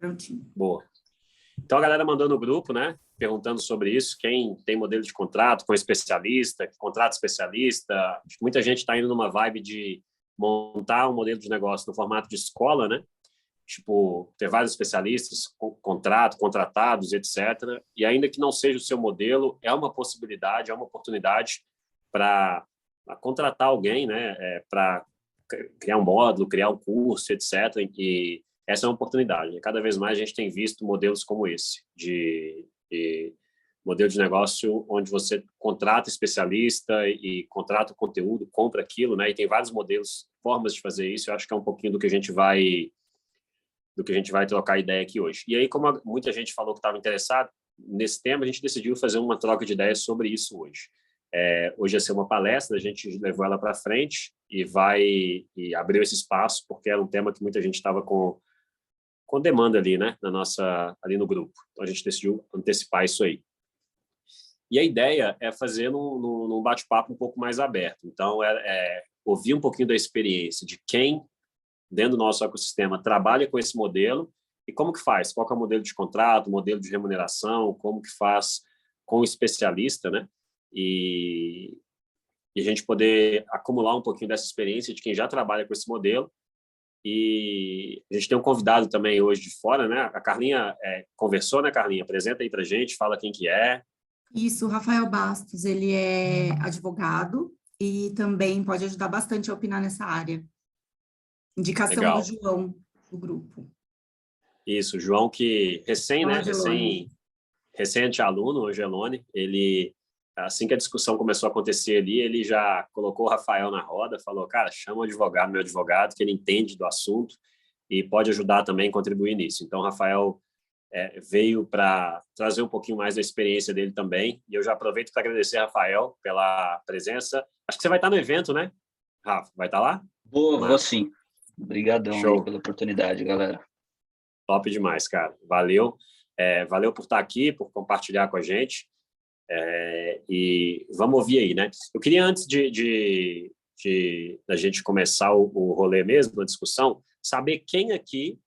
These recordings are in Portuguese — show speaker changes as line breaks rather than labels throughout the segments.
Prontinho.
Boa. Então, a galera mandou no grupo, né? Perguntando sobre isso, quem tem modelo de contrato com especialista, contrato especialista. Acho que muita gente está indo numa vibe de montar um modelo de negócio no formato de escola, né? Tipo, ter vários especialistas, contratados, etc. E ainda que não seja o seu modelo, é uma possibilidade, é uma oportunidade para contratar alguém, né? Para criar um módulo, criar um curso, etc. E essa é uma oportunidade. Cada vez mais a gente tem visto modelos como esse, de modelo de negócio onde você contrata especialista e contrata o conteúdo, compra aquilo, né? E tem vários modelos, formas de fazer isso. Eu acho que é um pouquinho do que a gente vai trocar ideia aqui hoje. E aí, como muita gente falou que estava interessado nesse tema, a gente decidiu fazer uma troca de ideias sobre isso hoje. Hoje ia ser uma palestra, a gente levou ela para frente e abriu esse espaço, porque era um tema que muita gente estava com demanda ali, né, ali no grupo. Então, a gente decidiu antecipar isso aí. E a ideia é fazer num bate-papo um pouco mais aberto. Então, ouvir um pouquinho da experiência de quem, dentro do nosso ecossistema, trabalha com esse modelo e como que faz, qual que é o modelo de contrato, modelo de remuneração, como que faz com o especialista, né? E a gente poder acumular um pouquinho dessa experiência de quem já trabalha com esse modelo. E a gente tem um convidado também hoje de fora, né? A Carlinha conversou, né, Carlinha? Apresenta aí pra gente, fala quem que é.
Isso, o Rafael Bastos, ele é advogado e também pode ajudar bastante a opinar nessa área. Indicação do
Legal.
João, do grupo.
Isso, o João que recente aluno, o Angelone, ele, assim que a discussão começou a acontecer ali, ele já colocou o Rafael na roda, falou, cara, chama o advogado, meu advogado, que ele entende do assunto e pode ajudar também, contribuir nisso. Então, o Rafael veio para trazer um pouquinho mais da experiência dele também, e eu já aproveito para agradecer, Rafael, pela presença. Acho que você vai estar no evento, né, Rafa? Vai estar lá?
Vou sim. Obrigadão aí pela oportunidade, galera.
Top demais, cara. Valeu. Valeu por estar aqui, por compartilhar com a gente. E vamos ouvir aí, né? Eu queria, antes da gente começar o rolê mesmo, a discussão, saber quem aqui,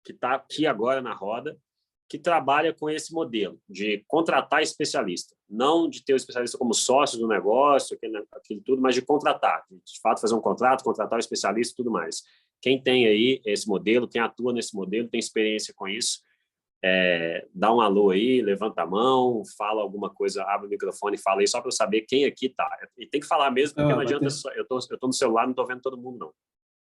que está aqui agora na roda, que trabalha com esse modelo de contratar especialista. Não de ter o especialista como sócio do negócio, aquilo tudo, mas de contratar. De fato, fazer um contrato, contratar o especialista e tudo mais. Quem tem aí esse modelo, quem atua nesse modelo, tem experiência com isso, dá um alô aí, levanta a mão, fala alguma coisa, abre o microfone e fala aí, só para eu saber quem aqui está. E tem que falar mesmo, porque não adianta só... Eu tô no celular, não estou vendo todo mundo, não.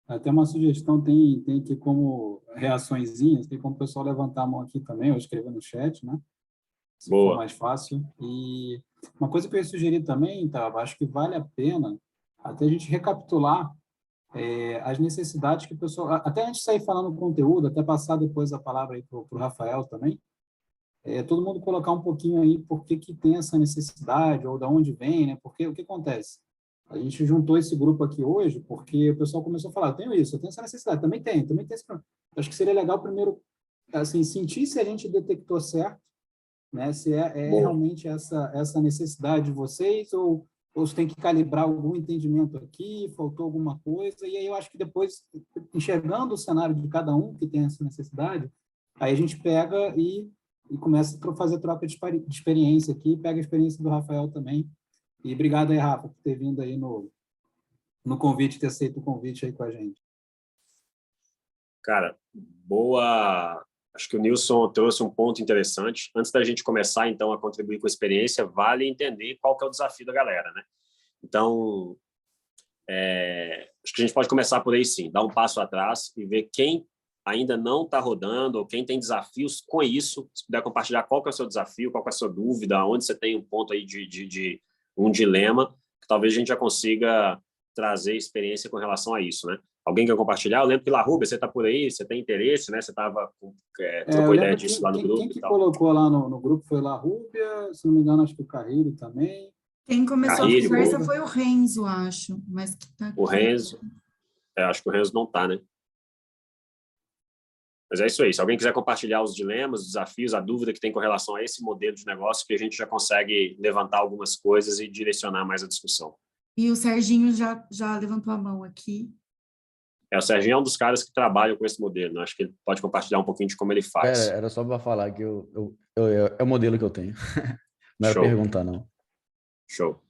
Até uma sugestão, tem aqui como reaçõezinhas, tem como o pessoal levantar a mão aqui também, ou escrever no chat, né? Se
Boa.
for mais fácil. E uma coisa que eu ia sugerir também, tá, acho que vale a pena até a gente recapitular as necessidades que o pessoal... Até a gente sair falando conteúdo, até passar depois a palavra aí para o Rafael também, todo mundo colocar um pouquinho aí por que tem essa necessidade, ou de onde vem, né? Porque o que acontece? A gente juntou esse grupo aqui hoje porque o pessoal começou a falar, eu tenho isso, eu tenho essa necessidade, também tem esse problema. Acho que seria legal primeiro assim, sentir se a gente detectou certo, né? Se realmente essa necessidade de vocês, ou se tem que calibrar algum entendimento aqui, faltou alguma coisa, e aí eu acho que depois, enxergando o cenário de cada um que tem essa necessidade, aí a gente pega e começa a fazer troca de experiência aqui, pega a experiência do Rafael também. E obrigado aí, Rafa, por ter vindo aí no convite, ter aceito o convite aí com a gente.
Cara, boa. Acho que o Nilson trouxe um ponto interessante. Antes da gente começar, então, a contribuir com a experiência, vale entender qual que é o desafio da galera, né? Então, acho que a gente pode começar por aí, sim. Dar um passo atrás e ver quem ainda não está rodando ou quem tem desafios com isso. Se puder compartilhar qual que é o seu desafio, qual que é a sua dúvida, onde você tem um ponto aí de um dilema, que talvez a gente já consiga trazer experiência com relação a isso, né? Alguém quer compartilhar? Eu lembro que, Larrubia, você está por aí, você tem interesse, né? Você trocou ideia disso lá no grupo.
Quem que colocou lá no grupo foi Larrubia, se não me engano, acho que o Carreiro também.
Quem começou a conversa foi o Renzo, acho. Mas que tá aqui.
O Renzo, acho que o Renzo não está, né? Mas é isso aí. Se alguém quiser compartilhar os dilemas, os desafios, a dúvida que tem com relação a esse modelo de negócio, que a gente já consegue levantar algumas coisas e direcionar mais a discussão.
E o Serginho já levantou a mão aqui.
O Serginho é um dos caras que trabalham com esse modelo, né? Acho que ele pode compartilhar um pouquinho de como ele faz.
Era só para falar que é o modelo que eu tenho. Não era
Show.
perguntar, não.
Show.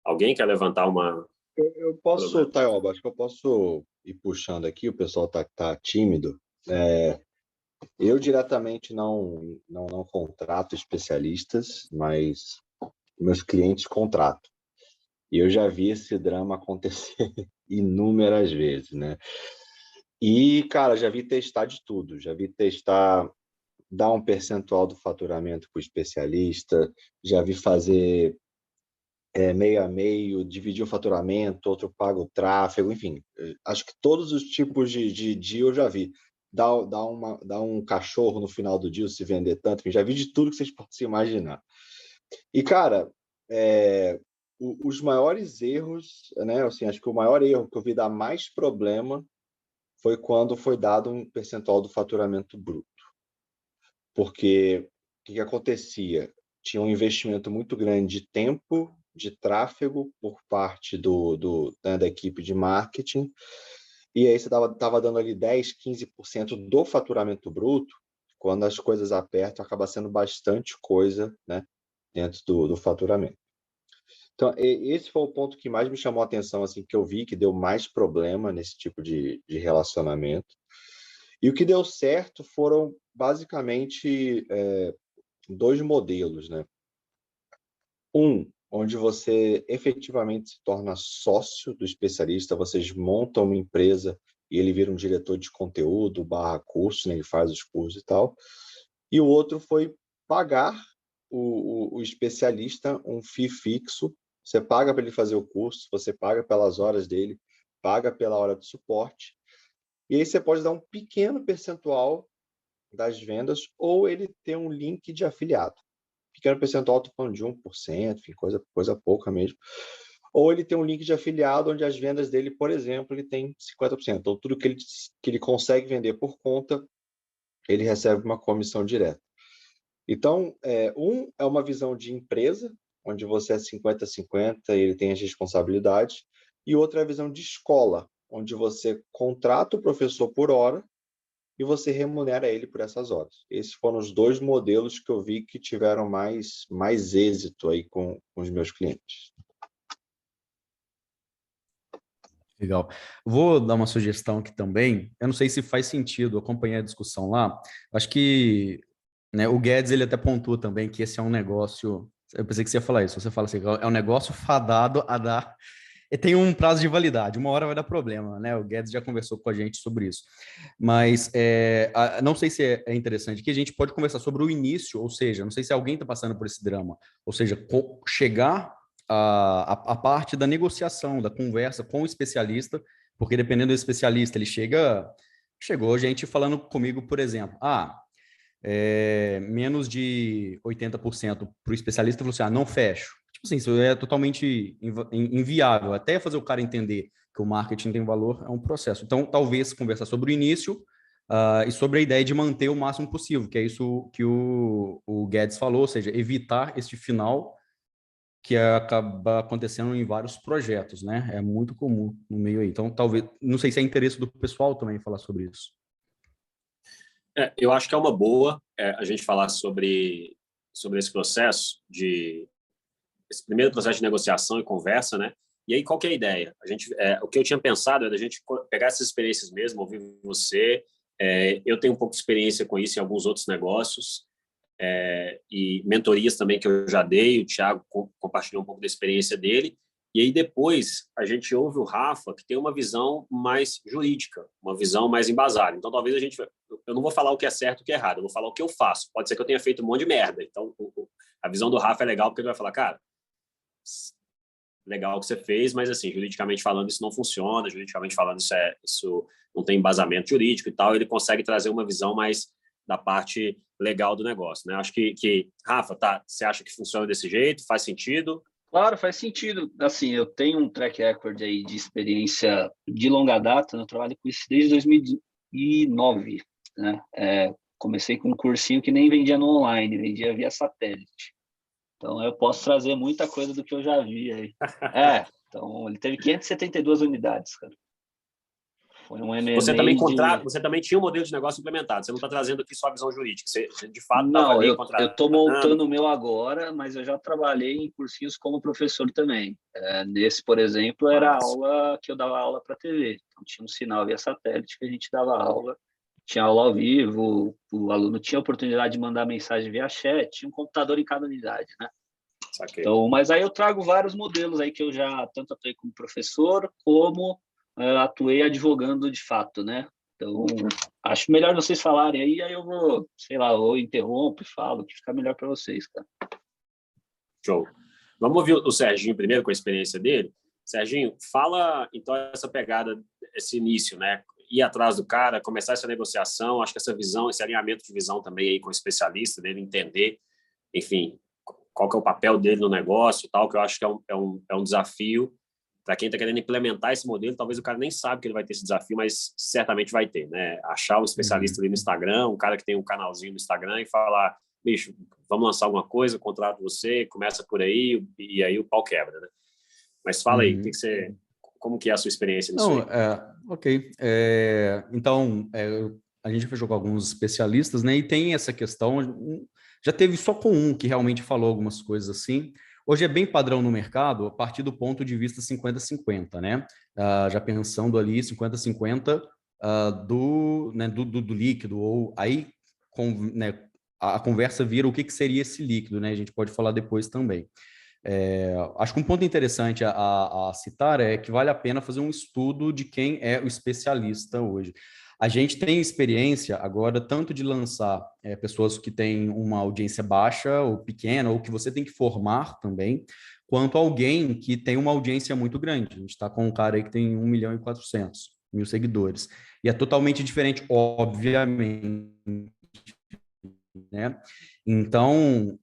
Alguém quer levantar uma...
Eu posso, Taioba, acho que eu posso ir puxando aqui, o pessoal tá tímido. Eu diretamente não contrato especialistas, mas meus clientes contratam. E eu já vi esse drama acontecer inúmeras vezes, né? E, cara, já vi testar de tudo. Já vi testar, dar um percentual do faturamento para o especialista, já vi fazer meio a meio, dividir o faturamento, outro paga o tráfego, enfim. Acho que todos os tipos de deal eu já vi. Dá um cachorro no final do deal se vender tanto, enfim, já vi de tudo que vocês possam se imaginar. E, cara, os maiores erros, né? Assim, acho que o maior erro que eu vi dar mais problema foi quando foi dado um percentual do faturamento bruto. Porque o que acontecia? Tinha um investimento muito grande de tempo, de tráfego por parte da equipe de marketing, e aí você estava dando ali 10%, 15% do faturamento bruto. Quando as coisas apertam, acaba sendo bastante coisa, né, dentro do faturamento. Então, esse foi o ponto que mais me chamou a atenção, assim, que eu vi que deu mais problema nesse tipo de relacionamento. E o que deu certo foram, basicamente, 2 modelos, né? Onde você efetivamente se torna sócio do especialista, vocês montam uma empresa e ele vira um diretor de conteúdo, /curso, né? Ele faz os cursos e tal. E o outro foi pagar o especialista um FII fixo. Você paga para ele fazer o curso, você paga pelas horas dele, paga pela hora de suporte. E aí você pode dar um pequeno percentual das vendas ou ele ter um link de afiliado. Pequeno percentual, estou falando de 1%, enfim, coisa pouca mesmo. Ou ele tem um link de afiliado onde as vendas dele, por exemplo, ele tem 50%. Então, tudo que ele consegue vender por conta, ele recebe uma comissão direta. Então, é uma visão de empresa, onde você é 50-50 e ele tem as responsabilidades, e outra é a visão de escola, onde você contrata o professor por hora e você remunera ele por essas horas. Esses foram os 2 modelos que eu vi que tiveram mais êxito aí com os meus clientes.
Legal. Vou dar uma sugestão aqui também. Eu não sei se faz sentido acompanhar a discussão lá. Acho que, né, o Guedes ele até pontuou também que esse é um negócio. Eu pensei que você ia falar isso. Você fala assim, é um negócio fadado a dar. E tem um prazo de validade. Uma hora vai dar problema, né? O Guedes já conversou com a gente sobre isso. Mas não sei se é interessante que a gente pode conversar sobre o início, ou seja, não sei se alguém está passando por esse drama, ou seja, chegar a parte da negociação, da conversa com o especialista, porque dependendo do especialista, chegou gente falando comigo, por exemplo, menos de 80% para o especialista, falou assim, não fecho. Tipo assim, isso é totalmente inviável, até fazer o cara entender que o marketing tem valor, é um processo. Então, talvez conversar sobre o início e sobre a ideia de manter o máximo possível, que é isso que o Guedes falou, ou seja, evitar este final que acaba acontecendo em vários projetos, né? É muito comum no meio aí. Então, talvez, não sei se é interesse do pessoal também falar sobre isso.
Eu acho que é uma boa a gente falar sobre esse processo esse primeiro processo de negociação e conversa, né? E aí, qual que é a ideia? O que eu tinha pensado é da gente pegar essas experiências mesmo, ouvir você. Eu tenho um pouco de experiência com isso em alguns outros negócios. E mentorias também que eu já dei, o Thiago compartilhou um pouco da experiência dele, e aí depois a gente ouve o Rafa, que tem uma visão mais jurídica, uma visão mais embasada. Então talvez eu não vou falar o que é certo e o que é errado, eu vou falar o que eu faço. Pode ser que eu tenha feito um monte de merda. Então a visão do Rafa é legal, porque ele vai falar, cara, legal o que você fez, mas assim, juridicamente falando isso não funciona, juridicamente falando isso não tem embasamento jurídico e tal. Ele consegue trazer uma visão mais da parte legal do negócio, né? Acho que Rafa, você acha que funciona desse jeito? Faz sentido?
Claro, faz sentido. Assim, eu tenho um track record aí de experiência de longa data, eu trabalho com isso desde 2009, né? Comecei com um cursinho que nem vendia no online, vendia via satélite. Então, eu posso trazer muita coisa do que eu já vi aí. Então, ele teve 572 unidades, cara. Foi um M&A
Você também tinha um modelo de negócio implementado. Você não está trazendo aqui só a visão jurídica. Você de fato estava
Não,
ali
eu
contratando.
estou montando o meu agora, mas eu já trabalhei em cursinhos como professor também. Nesse, por exemplo, era a aula que eu dava aula para TV. Então, tinha um sinal via satélite que a gente dava aula. Tinha aula ao vivo, o aluno tinha a oportunidade de mandar mensagem via chat, tinha um computador em cada unidade, né?
Saquei.
Então, mas aí eu trago vários modelos aí que eu já tanto atuei como professor, como atuei advogando de fato, né? Então, acho melhor vocês falarem aí eu vou, sei lá, ou interrompo e falo, que fica melhor para vocês, cara.
Show. Vamos ouvir o Serginho primeiro, com a experiência dele. Serginho, fala, então, essa pegada, esse início, né? Ir atrás do cara, começar essa negociação, acho que essa visão, esse alinhamento de visão também aí com o especialista, dele entender, enfim, qual que é o papel dele no negócio, tal, que eu acho que é um desafio para quem está querendo implementar esse modelo. Talvez o cara nem sabe que ele vai ter esse desafio, mas certamente vai ter, né? Achar um especialista ali no Instagram, um cara que tem um canalzinho no Instagram e falar, bicho, vamos lançar alguma coisa, contrato você, começa por aí, e aí o pau quebra, né? Mas fala aí, como que é a sua experiência nisso aí?
Ok. Então, a gente fechou com alguns especialistas, né? E tem essa questão, já teve só com um que realmente falou algumas coisas assim. Hoje é bem padrão no mercado a partir do ponto de vista 50-50, né? Já pensando ali 50-50 do líquido, ou aí né, a conversa vira o que seria esse líquido, né? A gente pode falar depois também. Acho que um ponto interessante a citar é que vale a pena fazer um estudo de quem é o especialista hoje. A gente tem experiência agora tanto de lançar pessoas que têm uma audiência baixa ou pequena, ou que você tem que formar também, quanto alguém que tem uma audiência muito grande. A gente está com um cara aí que tem 1.400.000 seguidores. E é totalmente diferente, obviamente, né? Então,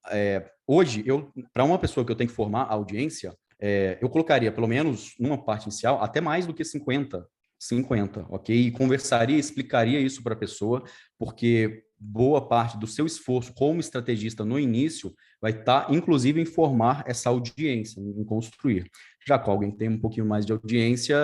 hoje, para uma pessoa que eu tenho que formar a audiência, eu colocaria, pelo menos numa parte inicial, até mais do que 50, ok? E conversaria, explicaria isso para a pessoa, porque boa parte do seu esforço como estrategista no início vai estar, inclusive, em formar essa audiência, em construir. Já com alguém que tem um pouquinho mais de audiência,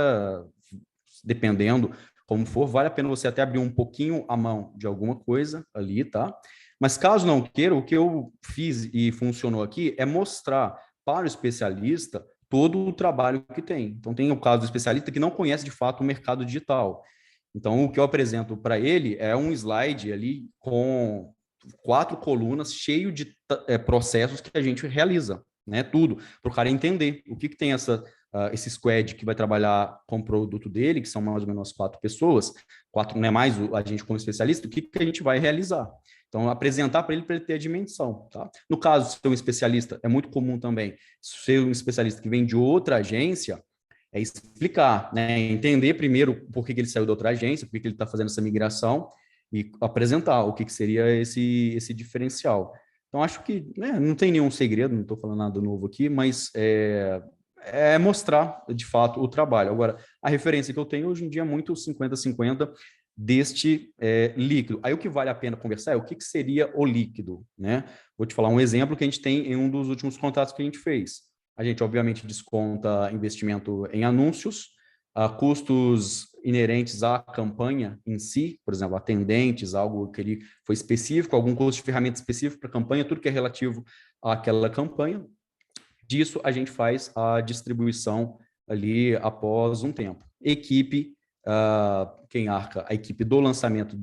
dependendo como for, vale a pena você até abrir um pouquinho a mão de alguma coisa ali, tá? Mas caso não queira, o que eu fiz e funcionou aqui é mostrar para o especialista todo o trabalho que tem. Então, tem o caso do especialista que não conhece de fato o mercado digital. Então, o que eu apresento para ele é um slide ali com 4 colunas cheio de processos que a gente realiza, né? Tudo, para o cara entender o que tem esse squad que vai trabalhar com o produto dele, que são mais ou menos 4 pessoas, 4 não é mais a gente como especialista, o que a gente vai realizar. Então, apresentar para ele ter a dimensão. Tá? No caso, ser um especialista, é muito comum também ser um especialista que vem de outra agência, é explicar, né? Entender primeiro por que ele saiu da outra agência, por que ele está fazendo essa migração, e apresentar o que seria esse diferencial. Então, acho que não tem nenhum segredo, não estou falando nada novo aqui, mas é mostrar, de fato, o trabalho. Agora, a referência que eu tenho hoje em dia é muito 50-50 deste líquido. Aí o que vale a pena conversar é o que seria o líquido, né? Vou te falar um exemplo que a gente tem em um dos últimos contratos que a gente fez. A gente, obviamente, desconta investimento em anúncios, custos inerentes à campanha em si, por exemplo, atendentes, algo que ele foi específico, algum custo de ferramenta específico para a campanha, tudo que é relativo àquela campanha. Disso, a gente faz a distribuição ali após um tempo. Equipe, quem arca a equipe do lançamento,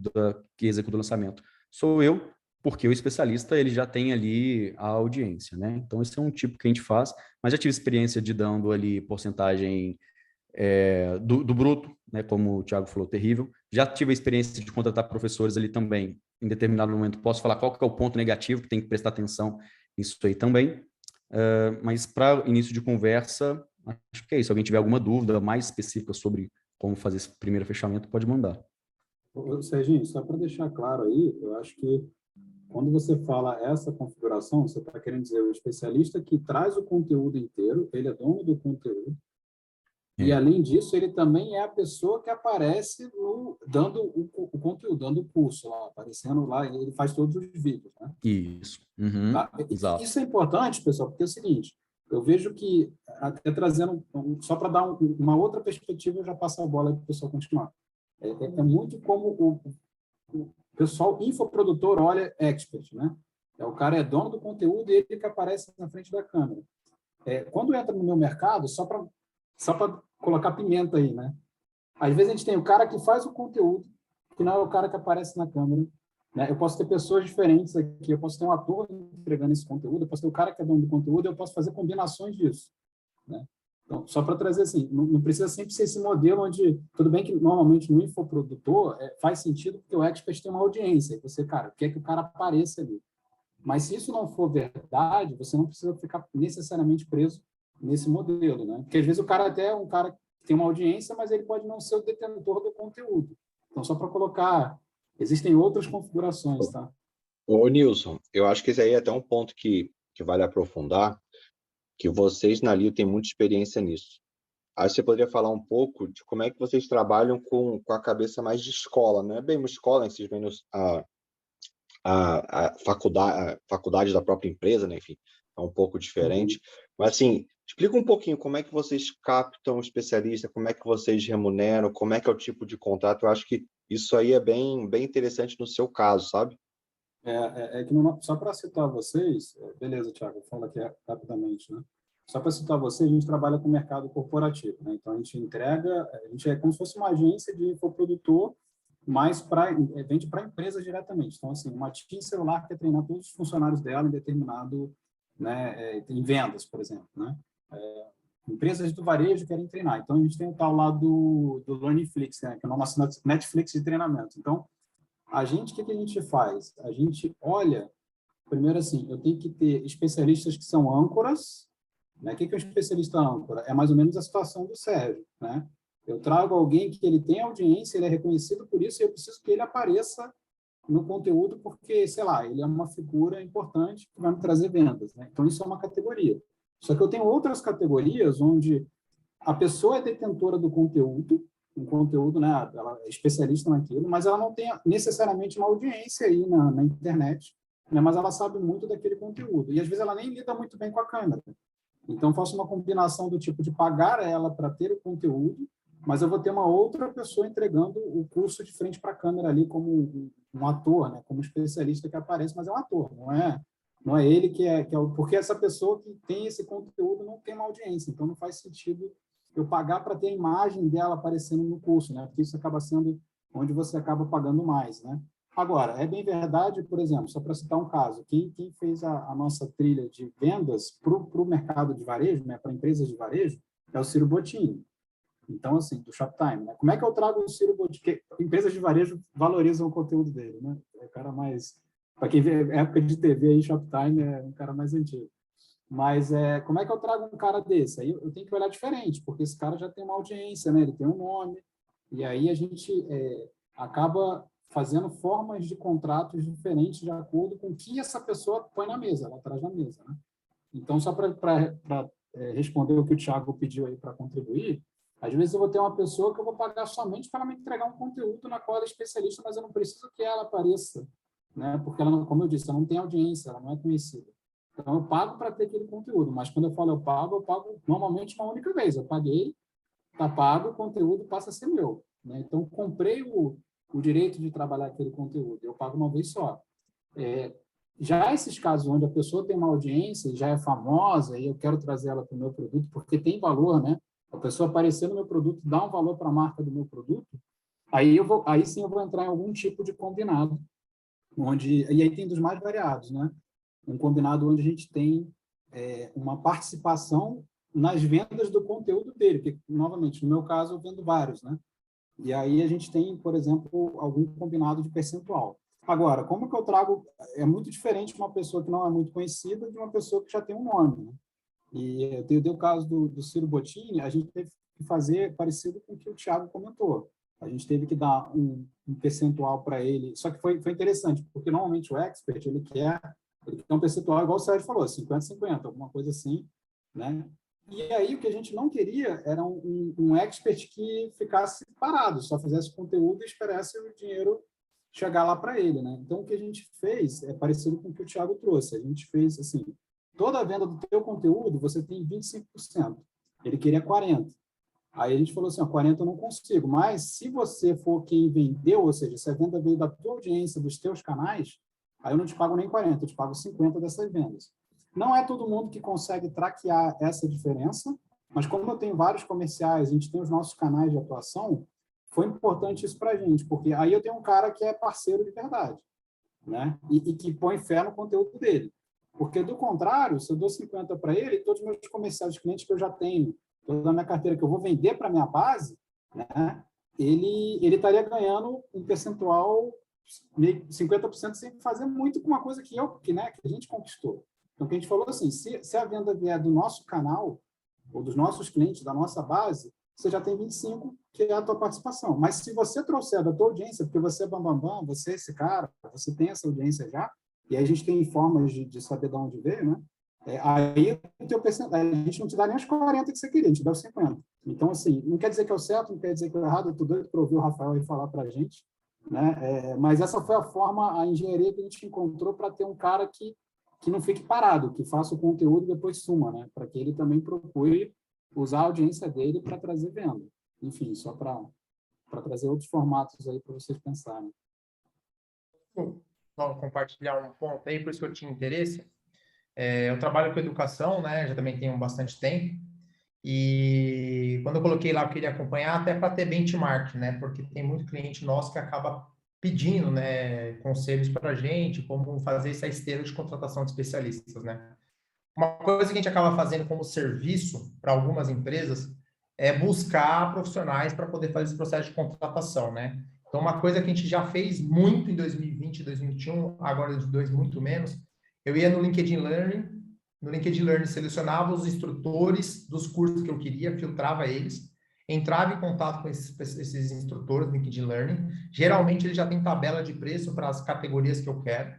que executa o lançamento, sou eu, porque o especialista ele já tem ali a audiência, né? Então, esse é um tipo que a gente faz, mas já tive experiência de dando ali porcentagem do bruto, né? Como o Thiago falou, terrível. Já tive a experiência de contratar professores ali também, em determinado momento. Posso falar qual que é o ponto negativo, que tem que prestar atenção nisso aí também. Mas para início de conversa, acho que é isso. Se alguém tiver alguma dúvida mais específica sobre como fazer esse primeiro fechamento, pode mandar.
Serginho, só para deixar claro aí, eu acho que quando você fala essa configuração, você está querendo dizer o especialista que traz o conteúdo inteiro, ele é dono do conteúdo, e além disso, ele também é a pessoa que aparece dando o conteúdo, dando o curso lá, aparecendo lá, ele faz todos os vídeos, né?
Isso.
Tá?
Exato.
Isso é importante, pessoal, porque é o seguinte, eu vejo que, até trazendo, só para dar uma outra perspectiva, eu já passo a bola para o pessoal continuar. É muito como o pessoal infoprodutor olha expert, né? O cara é dono do conteúdo e ele que aparece na frente da câmera. Quando entra no meu mercado, só para colocar pimenta aí, né? Às vezes a gente tem o cara que faz o conteúdo, que não é o cara que aparece na câmera, né? Eu posso ter pessoas diferentes aqui, eu posso ter um ator entregando esse conteúdo, eu posso ter o cara que é dono do conteúdo, eu posso fazer combinações disso, né? Então, só para trazer assim, não precisa sempre ser esse modelo onde, tudo bem que normalmente no infoprodutor faz sentido porque o expert tem uma audiência, e você, cara, quer que o cara apareça ali. Mas se isso não for verdade, você não precisa ficar necessariamente preso nesse modelo, né? Porque às vezes o cara até é um cara que tem uma audiência, mas ele pode não ser o detentor do conteúdo. Então, só para colocar, existem outras configurações, tá?
Ô, Nilson, eu acho que esse aí é até um ponto que vale aprofundar, que vocês na Lio têm muita experiência nisso. Aí você poderia falar um pouco de como é que vocês trabalham com a cabeça mais de escola, não é bem uma escola, vocês vêm a faculdade da própria empresa, né? Enfim, é um pouco diferente. Mas, assim, explica um pouquinho como é que vocês captam o especialista, como é que vocês remuneram, como é que é o tipo de contrato. Eu acho que isso aí é bem interessante no seu caso, sabe?
Que só para citar vocês, beleza, Thiago, fala aqui rapidamente, né? Só para citar vocês, a gente trabalha com o mercado corporativo, né? Então, a gente entrega, a gente é como se fosse uma agência de infoprodutor, mas vende para empresas diretamente. Então, assim, uma TIM celular quer treinar todos os funcionários dela em determinado, né, em vendas, por exemplo, né? Empresas do varejo querem treinar. Então, a gente tem o tal lá do Learnflix, né, que é o nosso Netflix de treinamento. Então, o que a gente faz? A gente olha, primeiro assim, eu tenho que ter especialistas que são âncoras, né? O que é um especialista âncora? É mais ou menos a situação do Sérgio, né? Eu trago alguém que ele tem audiência, ele é reconhecido por isso, e eu preciso que ele apareça no conteúdo porque, sei lá, ele é uma figura importante que vai me trazer vendas, né? Então, isso é uma categoria. Só que eu tenho outras categorias onde a pessoa é detentora do conteúdo, um conteúdo, né? Ela é especialista naquilo, mas ela não tem necessariamente uma audiência aí na internet, né? Mas ela sabe muito daquele conteúdo. E, às vezes, ela nem lida muito bem com a câmera. Então, faço uma combinação do tipo de pagar ela para ter o conteúdo, mas eu vou ter uma outra pessoa entregando o curso de frente para a câmera ali como um ator, né? Como especialista que aparece, mas é um ator, não é ele que é o... Porque essa pessoa que tem esse conteúdo não tem uma audiência, então não faz sentido eu pagar para ter a imagem dela aparecendo no curso, né? Porque isso acaba sendo onde você acaba pagando mais, né? Agora, é bem verdade, por exemplo, só para citar um caso, quem fez a nossa trilha de vendas para o mercado de varejo, né, para empresas de varejo, é o Ciro Bottini. Então, assim, do Shoptime, né? Como é que eu trago o Ciro Bottini? Porque empresas de varejo valorizam o conteúdo dele, né? É o cara mais... Para quem vê época de TV aí, Shoptime é um cara mais antigo. Mas como é que eu trago um cara desse? Aí eu tenho que olhar diferente, porque esse cara já tem uma audiência, né? Ele tem um nome, e aí a gente acaba fazendo formas de contratos diferentes de acordo com o que essa pessoa põe na mesa, ela traz na mesa, né? Então, só para responder o que o Thiago pediu aí para contribuir, às vezes eu vou ter uma pessoa que eu vou pagar somente para ela me entregar um conteúdo na qual ela é especialista, mas eu não preciso que ela apareça, né? Porque ela, não, como eu disse, ela não tem audiência, ela não é conhecida. Então, eu pago para ter aquele conteúdo, mas quando eu falo eu pago normalmente uma única vez. Eu paguei, está pago, o conteúdo passa a ser meu, né? Então, comprei o direito de trabalhar aquele conteúdo, eu pago uma vez só. Já esses casos onde a pessoa tem uma audiência e já é famosa e eu quero trazer ela para o meu produto porque tem valor, né? A pessoa aparecer no meu produto, dá um valor para a marca do meu produto, aí sim eu vou entrar em algum tipo de combinado, e aí tem dos mais variados, né? Um combinado onde a gente tem uma participação nas vendas do conteúdo dele, porque, novamente, no meu caso, eu vendo vários, né? E aí a gente tem, por exemplo, algum combinado de percentual. Agora, como que eu trago... É muito diferente uma pessoa que não é muito conhecida de uma pessoa que já tem um nome, né? E eu dei o caso do Ciro Bottini, a gente teve que fazer parecido com o que o Thiago comentou. A gente teve que dar um percentual para ele. Só que foi interessante, porque normalmente o expert, ele quer um percentual igual o Sérgio falou, 50-50, alguma coisa assim, né? E aí o que a gente não queria era um expert que ficasse parado, só fizesse conteúdo e esperasse o dinheiro chegar lá para ele, né? Então, o que a gente fez é parecido com o que o Thiago trouxe. A gente fez, assim, toda a venda do teu conteúdo, você tem 25%. Ele queria 40%. Aí a gente falou assim, ó, 40 eu não consigo, mas se você for quem vendeu, ou seja, se a venda veio da tua audiência, dos teus canais, aí eu não te pago nem 40, eu te pago 50 dessas vendas. Não é todo mundo que consegue traquear essa diferença, mas como eu tenho vários comerciais, a gente tem os nossos canais de atuação, foi importante isso para a gente, porque aí eu tenho um cara que é parceiro de verdade, né? E que põe fé no conteúdo dele. Porque, do contrário, se eu dou 50 para ele, todos os meus comerciais de clientes que eu já tenho, toda a minha carteira que eu vou vender para a minha base, né, ele estaria ganhando um percentual, 50%, sem fazer muito com uma coisa que a gente conquistou. Então, o que a gente falou assim, se a venda vier do nosso canal, ou dos nossos clientes, da nossa base, você já tem 25%, que é a tua participação. Mas se você trouxer da tua audiência, porque você é bambambam, você é esse cara, você tem essa audiência já, e aí a gente tem formas de saber de onde veio, né? Aí o teu percentual, a gente não te dá nem os 40 que você queria, a gente dá os 50. Então, assim, não quer dizer que é o certo, não quer dizer que é o errado, eu estou doido para ouvir o Rafael aí falar para a gente, né? Mas essa foi a forma, a engenharia que a gente encontrou para ter um cara que não fique parado, que faça o conteúdo e depois suma, né? Para que ele também procure usar a audiência dele para trazer venda. Enfim, só para trazer outros formatos aí para vocês pensarem.
Vou compartilhar um ponto aí, por isso que eu tinha interesse. Eu trabalho com educação, né? Já também tenho bastante tempo. E quando eu coloquei lá, eu queria acompanhar até para ter benchmark, né? Porque tem muito cliente nosso que acaba pedindo, né, conselhos para a gente, como fazer essa esteira de contratação de especialistas, né? Uma coisa que a gente acaba fazendo como serviço para algumas empresas é buscar profissionais para poder fazer esse processo de contratação, né? Então, uma coisa que a gente já fez muito em 2020 e 2021, agora de dois muito menos, eu ia no LinkedIn Learning selecionava os instrutores dos cursos que eu queria, filtrava eles, entrava em contato com esses instrutores do LinkedIn Learning, geralmente ele já tem tabela de preço para as categorias que eu quero,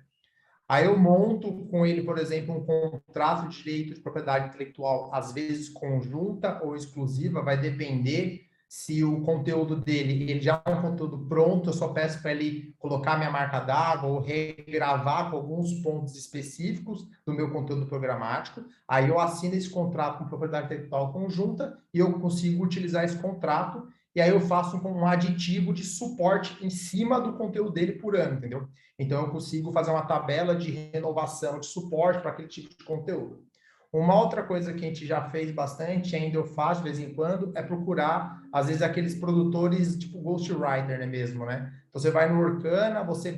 aí eu monto com ele, por exemplo, um contrato de direito de propriedade intelectual, às vezes conjunta ou exclusiva, vai depender se o conteúdo dele ele já é um conteúdo pronto, eu só peço para ele colocar minha marca d'água ou regravar com alguns pontos específicos do meu conteúdo programático, aí eu assino esse contrato com propriedade intelectual conjunta e eu consigo utilizar esse contrato e aí eu faço um aditivo de suporte em cima do conteúdo dele por ano, entendeu? Então, eu consigo fazer uma tabela de renovação de suporte para aquele tipo de conteúdo. Uma outra coisa que a gente já fez bastante, ainda eu faço de vez em quando, é procurar, às vezes, aqueles produtores tipo Ghostwriter, né, mesmo, né? Então, você vai no Orkana, você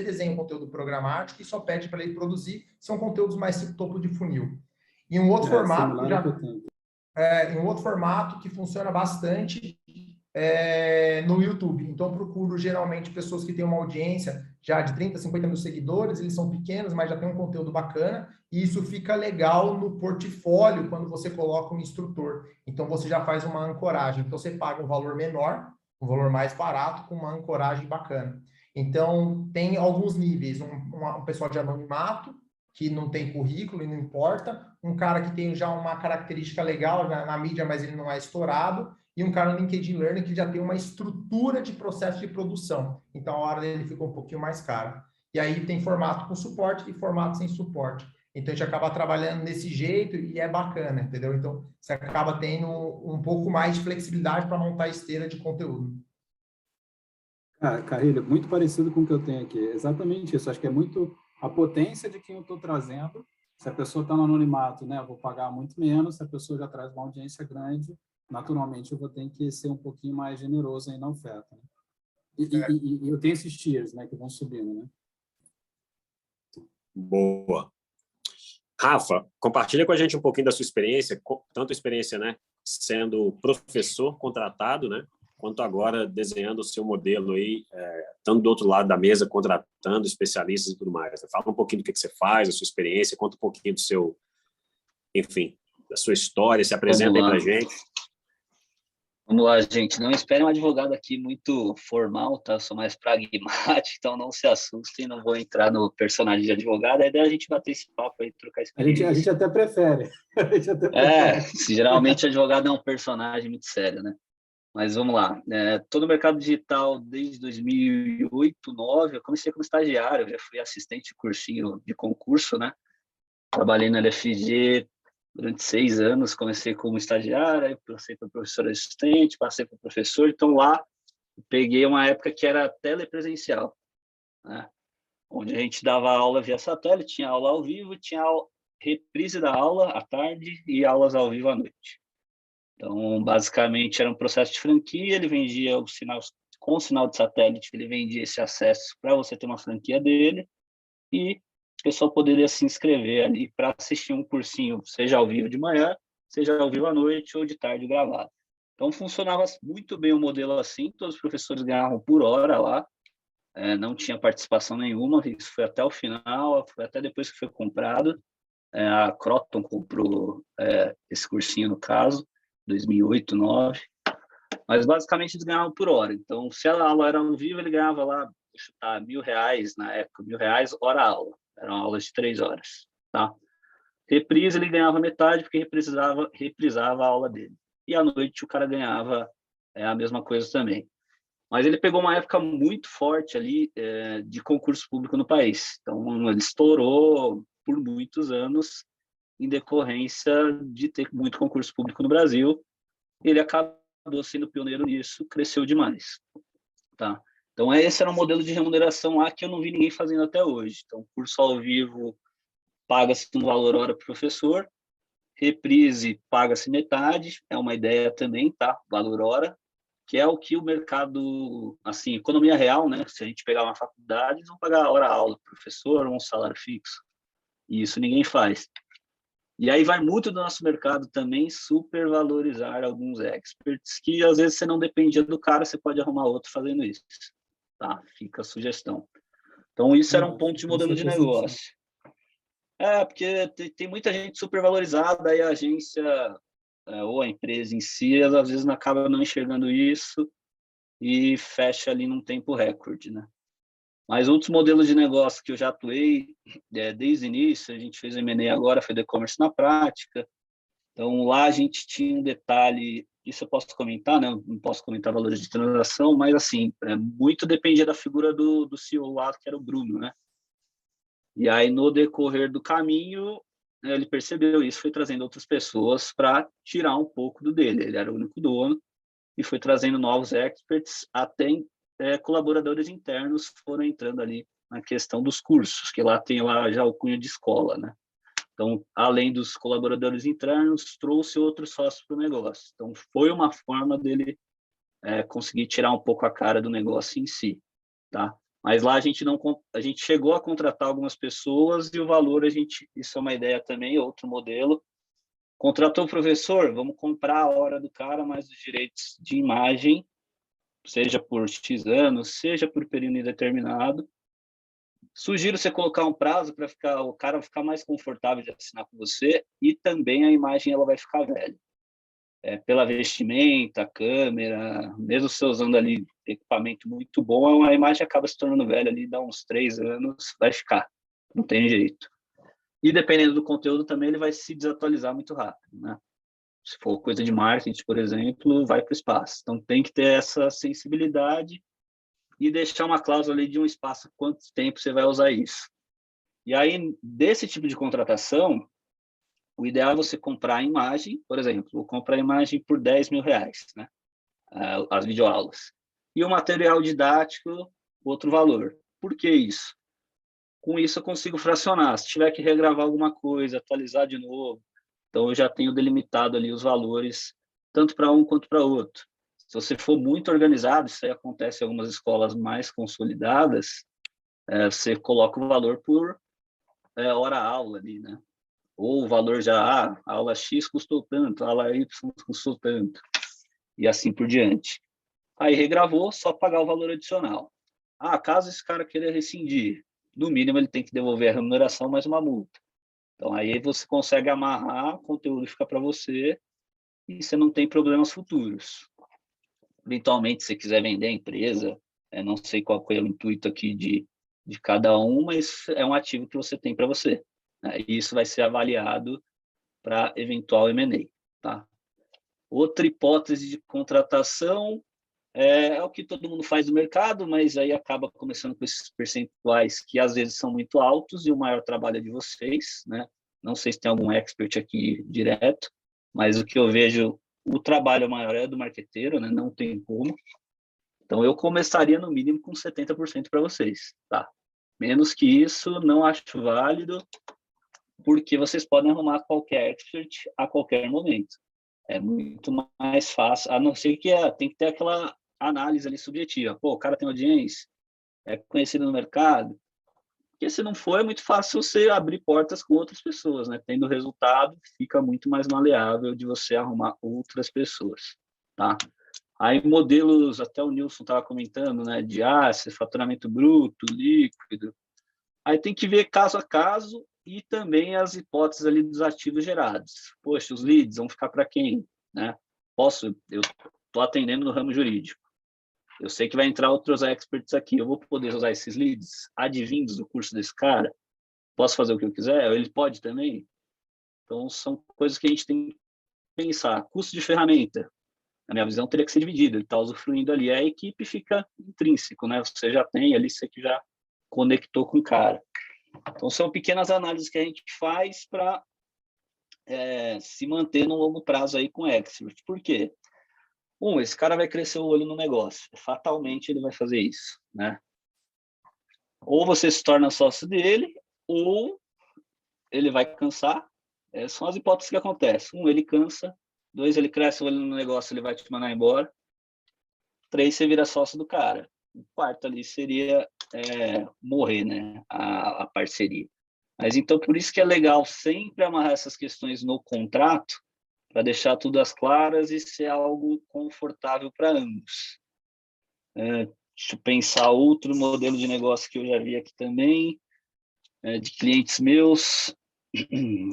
desenha um conteúdo programático e só pede para ele produzir, são conteúdos mais tipo topo de funil. E um outro formato que funciona bastante no YouTube. Então, procuro geralmente pessoas que têm uma audiência já de 30, 50 mil seguidores, eles são pequenos, mas já tem um conteúdo bacana, e isso fica legal no portfólio quando você coloca um instrutor. Então, você já faz uma ancoragem. Então, você paga um valor menor, um valor mais barato, com uma ancoragem bacana. Então, tem alguns níveis. Um pessoal de anonimato, que não tem currículo e não importa, um cara que tem já uma característica legal na mídia, mas ele não é estourado, e um cara no LinkedIn Learning que já tem uma estrutura de processo de produção. Então, a hora dele fica um pouquinho mais cara. E aí tem formato com suporte e formato sem suporte. Então, a gente acaba trabalhando desse jeito e é bacana, entendeu? Então, você acaba tendo um pouco mais de flexibilidade para montar a esteira de conteúdo.
Carrilho, muito parecido com o que eu tenho aqui. Exatamente isso. Acho que é muito a potência de quem eu estou trazendo. Se a pessoa está no anonimato, né, eu vou pagar muito menos. Se a pessoa já traz uma audiência grande, naturalmente eu vou ter que ser um pouquinho mais generoso aí na oferta. Né? E eu tenho esses tiers, né, que vão subindo, né?
Boa. Rafa, compartilha com a gente um pouquinho da sua experiência, tanto experiência, né, sendo professor contratado, né, quanto agora desenhando o seu modelo aí, estando do outro lado da mesa, contratando especialistas e tudo mais. Fala um pouquinho do que você faz, a sua experiência, conta um pouquinho do seu, enfim, da sua história, se apresenta aí para a gente.
Vamos lá, gente. Não esperem um advogado aqui muito formal, tá? Eu sou mais pragmático, então não se assustem, não vou entrar no personagem de advogado. A ideia é a gente bater esse papo aí, trocar experiência.
A gente até prefere.
Geralmente advogado é um personagem muito sério, né? Mas vamos lá. Tô no mercado digital desde 2008, 2009. Eu comecei como estagiário, já fui assistente de cursinho de concurso, né? Trabalhei na LFG durante 6 anos, comecei como estagiário, aí passei para professor assistente, passei para professor, então lá peguei uma época que era telepresencial, né? Onde a gente dava aula via satélite, tinha aula ao vivo, tinha reprise da aula à tarde e aulas ao vivo à noite. Então, basicamente, era um processo de franquia, ele vendia o sinal, com o sinal de satélite, ele vendia esse acesso para você ter uma franquia dele, e a pessoa poderia se inscrever ali para assistir um cursinho, seja ao vivo de manhã, seja ao vivo à noite ou de tarde gravado. Então, funcionava muito bem o modelo assim, todos os professores ganhavam por hora lá, não tinha participação nenhuma, isso foi até o final, foi até depois que foi comprado. A Croton comprou esse cursinho, no caso, 2008, 2009, mas basicamente eles ganhavam por hora. Então, se a aula era ao vivo, ele ganhava lá, vou chutar, R$ 1.000 na época, R$ 1.000 hora aula, eram aulas de 3 horas, tá? Reprise, ele ganhava metade, porque reprisava a aula dele. E à noite o cara ganhava a mesma coisa também. Mas ele pegou uma época muito forte ali de concurso público no país. Então, ele estourou por muitos anos em decorrência de ter muito concurso público no Brasil. Ele acabou sendo pioneiro nisso, cresceu demais. Tá? Então, esse era um modelo de remuneração lá que eu não vi ninguém fazendo até hoje. Então, curso ao vivo paga-se um valor hora para o professor, reprise paga-se metade, é uma ideia também, tá? Valor hora, que é o que o mercado, assim, economia real, né? Se a gente pegar uma faculdade, eles vão pagar hora aula do professor ou um salário fixo. E isso ninguém faz. E aí vai muito do nosso mercado também supervalorizar alguns experts, que às vezes você não dependia do cara, você pode arrumar outro fazendo isso. Tá? Fica a sugestão. Então, isso era um ponto de modelo de negócio. Porque tem muita gente supervalorizada, aí a agência ou a empresa em si, às vezes acaba não enxergando isso e fecha ali num tempo recorde, né? Mas outros modelos de negócio que eu já atuei desde o início, a gente fez M&A agora, foi e-commerce na prática. Então, lá a gente tinha um detalhe, isso eu posso comentar, né? Eu não posso comentar valores de transação, mas, assim, muito dependia da figura do CEO lá, que era o Bruno, né? E aí, no decorrer do caminho, ele percebeu isso, foi trazendo outras pessoas para tirar um pouco do dele. Ele era o único dono e foi trazendo novos experts, até colaboradores internos foram entrando ali na questão dos cursos, que lá tem lá já o cunho de escola, né? Então, além dos colaboradores internos, trouxe outros sócios para o negócio. Então, foi uma forma dele conseguir tirar um pouco a cara do negócio em si, tá? Mas lá a gente chegou a contratar algumas pessoas e o valor isso é uma ideia também, outro modelo. Contratou o professor, vamos comprar a hora do cara, mais os direitos de imagem, seja por X anos, seja por período indeterminado. Sugiro você colocar um prazo para o cara ficar mais confortável de assinar com você, e também a imagem ela vai ficar velha. Pela vestimenta, câmera, mesmo você usando ali equipamento muito bom, a imagem acaba se tornando velha ali, dá uns 3 anos, vai ficar, não tem jeito. E dependendo do conteúdo também, ele vai se desatualizar muito rápido, né? Se for coisa de marketing, por exemplo, vai para o espaço. Então, tem que ter essa sensibilidade e deixar uma cláusula ali de um espaço, quanto tempo você vai usar isso. E aí, desse tipo de contratação, o ideal é você comprar a imagem, por exemplo, vou comprar a imagem por R$ 10.000, né? As videoaulas. E o material didático, outro valor. Por que isso? Com isso eu consigo fracionar. Se tiver que regravar alguma coisa, atualizar de novo, então eu já tenho delimitado ali os valores, tanto para um quanto para outro. Se você for muito organizado, isso aí acontece em algumas escolas mais consolidadas, você coloca o valor por hora-aula ali, né? Ou o valor já, a aula X custou tanto, a aula Y custou tanto, e assim por diante. Aí regravou, só pagar o valor adicional. Caso esse cara queira rescindir, no mínimo ele tem que devolver a remuneração mais uma multa. Então aí você consegue amarrar, o conteúdo fica para você e você não tem problemas futuros. Eventualmente, se você quiser vender a empresa, não sei qual é o intuito aqui de cada um, mas é um ativo que você tem para você. E isso vai ser avaliado para eventual M&A. Tá? Outra hipótese de contratação é o que todo mundo faz no mercado, mas aí acaba começando com esses percentuais que às vezes são muito altos e o maior trabalho é de vocês, né? Não sei se tem algum expert aqui direto, mas o que eu vejo, o trabalho maior é do marqueteiro, né? Não tem como. Então, eu começaria no mínimo com 70% para vocês, tá? Menos que isso, não acho válido, porque vocês podem arrumar qualquer expert a qualquer momento. É muito mais fácil, a não ser que tem que ter aquela análise ali subjetiva. Pô, o cara tem audiência, é conhecido no mercado. Porque se não for, é muito fácil você abrir portas com outras pessoas, né? Tendo resultado, fica muito mais maleável de você arrumar outras pessoas, tá? Aí modelos, até o Nilson estava comentando, né? De esse faturamento bruto, líquido. Aí tem que ver caso a caso e também as hipóteses ali dos ativos gerados. Poxa, os leads vão ficar para quem, né? Eu estou atendendo no ramo jurídico. Eu sei que vai entrar outros experts aqui. Eu vou poder usar esses leads advindos do curso desse cara? Posso fazer o que eu quiser? Ele pode também? Então, são coisas que a gente tem que pensar. Custo de ferramenta. Na minha visão, teria que ser dividido. Ele está usufruindo ali. A equipe fica intrínseco, né? Você já tem ali, você que já conectou com o cara. Então, são pequenas análises que a gente faz para se manter no longo prazo aí com expert. Por quê? Esse cara vai crescer o olho no negócio. Fatalmente ele vai fazer isso, né? Ou você se torna sócio dele, ou ele vai cansar. São as hipóteses que acontecem. Ele cansa. 2, ele cresce o olho no negócio, ele vai te mandar embora. 3, você vira sócio do cara. O 4 ali seria morrer, né? A parceria. Mas então, por isso que é legal sempre amarrar essas questões no contrato, para deixar tudo às claras e ser algo confortável para ambos. Deixa eu pensar outro modelo de negócio que eu já vi aqui também, de clientes meus,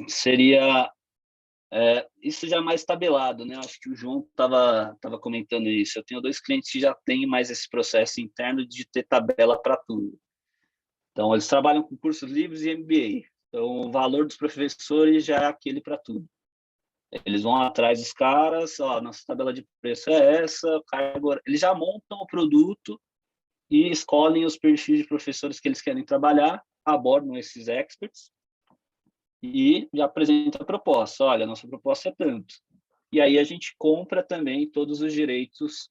seria isso já mais tabelado, né? Acho que o João estava comentando isso. Eu tenho 2 clientes que já têm mais esse processo interno de ter tabela para tudo. Então, eles trabalham com cursos livres e MBA. Então, o valor dos professores já é aquele para tudo. Eles vão atrás dos caras, nossa tabela de preço é essa, eles já montam o produto e escolhem os perfis de professores que eles querem trabalhar, abordam esses experts e já apresentam a proposta. Olha, nossa proposta é tanto. E aí a gente compra também todos os direitos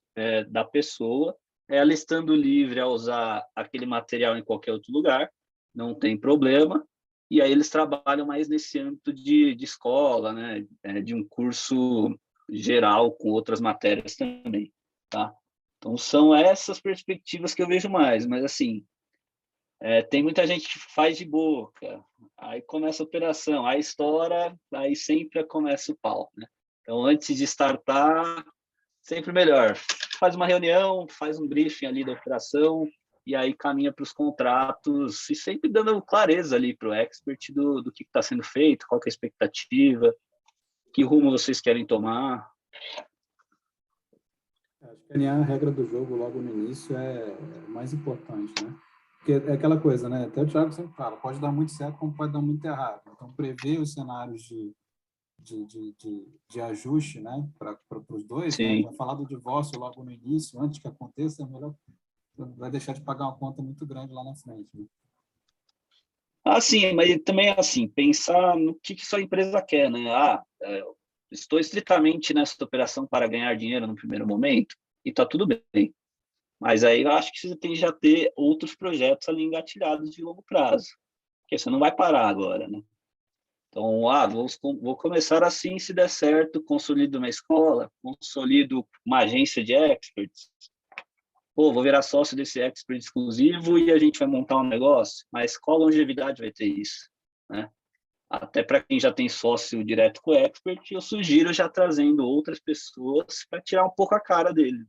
da pessoa, ela estando livre a usar aquele material em qualquer outro lugar, não tem problema. E aí eles trabalham mais nesse âmbito de escola, né? De um curso geral com outras matérias também, tá? Então, são essas perspectivas que eu vejo mais. Mas, assim, tem muita gente que faz de boca, aí começa a operação, aí estoura, aí sempre começa o pau, né? Então, antes de startar, sempre melhor. Faz uma reunião, faz um briefing ali da operação, e aí caminha para os contratos, e sempre dando clareza ali para o expert do que está sendo feito, qual que é a expectativa, que rumo vocês querem tomar.
Acho que alinhar a regra do jogo logo no início é mais importante, né? Porque é aquela coisa, né? Até o Thiago sempre fala, pode dar muito certo como pode dar muito errado. Então, prever os cenários de ajuste, né? Para os dois, né? Já falar do divórcio logo no início, antes que aconteça, é melhor. Vai deixar de pagar uma conta muito grande lá na frente, né?
Sim, mas também assim, pensar no que sua empresa quer, né? Estou estritamente nessa operação para ganhar dinheiro no primeiro momento, e está tudo bem. Mas aí eu acho que você tem que já ter outros projetos ali engatilhados de longo prazo, porque você não vai parar agora, né? Então, vou começar assim, se der certo, consolido uma escola, consolido uma agência de experts, vou virar sócio desse expert exclusivo e a gente vai montar um negócio, mas qual longevidade vai ter isso, né? Até para quem já tem sócio direto com o expert, eu sugiro já trazendo outras pessoas para tirar um pouco a cara dele.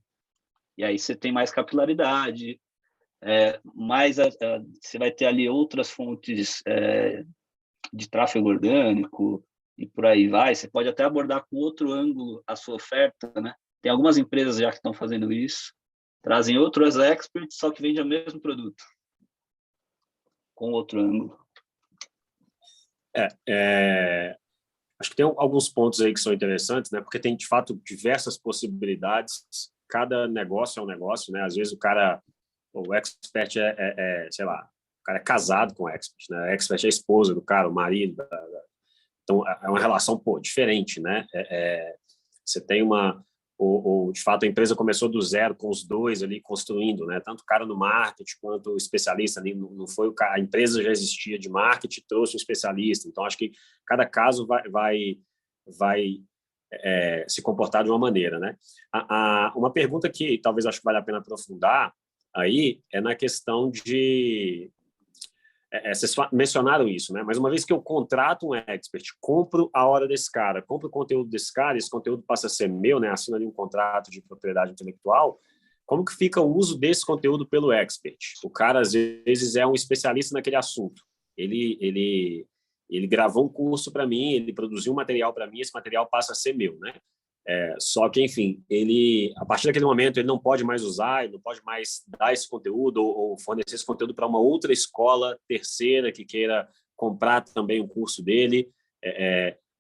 E aí você tem mais capilaridade, você vai ter ali outras fontes de tráfego orgânico e por aí vai. Você pode até abordar com outro ângulo a sua oferta, né? Tem algumas empresas já que estão fazendo isso. Trazem outros experts, só que vendem o mesmo produto, com outro ângulo.
Acho que tem alguns pontos aí que são interessantes, né? Porque tem, de fato, diversas possibilidades. Cada negócio é um negócio, né? Às vezes o expert sei lá, o cara é casado com o expert, né? O expert é a esposa do cara, o marido. Então, é uma relação, diferente, né? Você tem de fato, a empresa começou do zero, com os dois ali construindo, né? Tanto o cara no marketing quanto o especialista ali. Não foi a empresa já existia de marketing, trouxe um especialista. Então, acho que cada caso vai se comportar de uma maneira, né? Uma pergunta que talvez acho que vale a pena aprofundar aí é na questão de... vocês mencionaram isso, né? Mas uma vez que eu contrato um expert, compro a hora desse cara, compro o conteúdo desse cara, esse conteúdo passa a ser meu, né? Assino ali um contrato de propriedade intelectual, como que fica o uso desse conteúdo pelo expert? O cara, às vezes, é um especialista naquele assunto. Ele gravou um curso para mim, ele produziu um material para mim, esse material passa a ser meu, né? Só que, enfim, a partir daquele momento, ele não pode mais usar, ele não pode mais dar esse conteúdo ou fornecer esse conteúdo para uma outra escola terceira que queira comprar também o curso dele.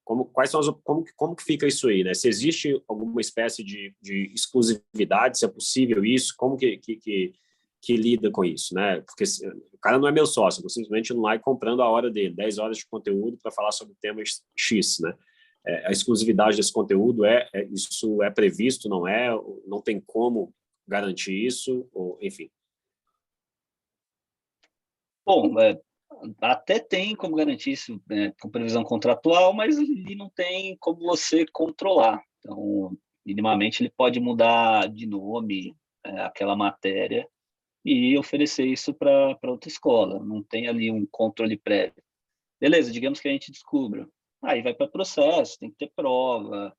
Como que fica isso aí, né? Se existe alguma espécie de exclusividade, se é possível isso, como que lida com isso, né? Porque o cara não é meu sócio, eu vou simplesmente ir lá e comprando a hora dele, 10 horas de conteúdo para falar sobre o tema X, né? A exclusividade desse conteúdo isso é previsto, não tem como garantir isso, enfim.
Bom, até tem como garantir isso com previsão contratual, mas ele não tem como você controlar. Então, minimamente, ele pode mudar de nome aquela matéria e oferecer isso para outra escola. Não tem ali um controle prévio. Beleza, digamos que a gente descubra. Aí vai para processo, tem que ter prova,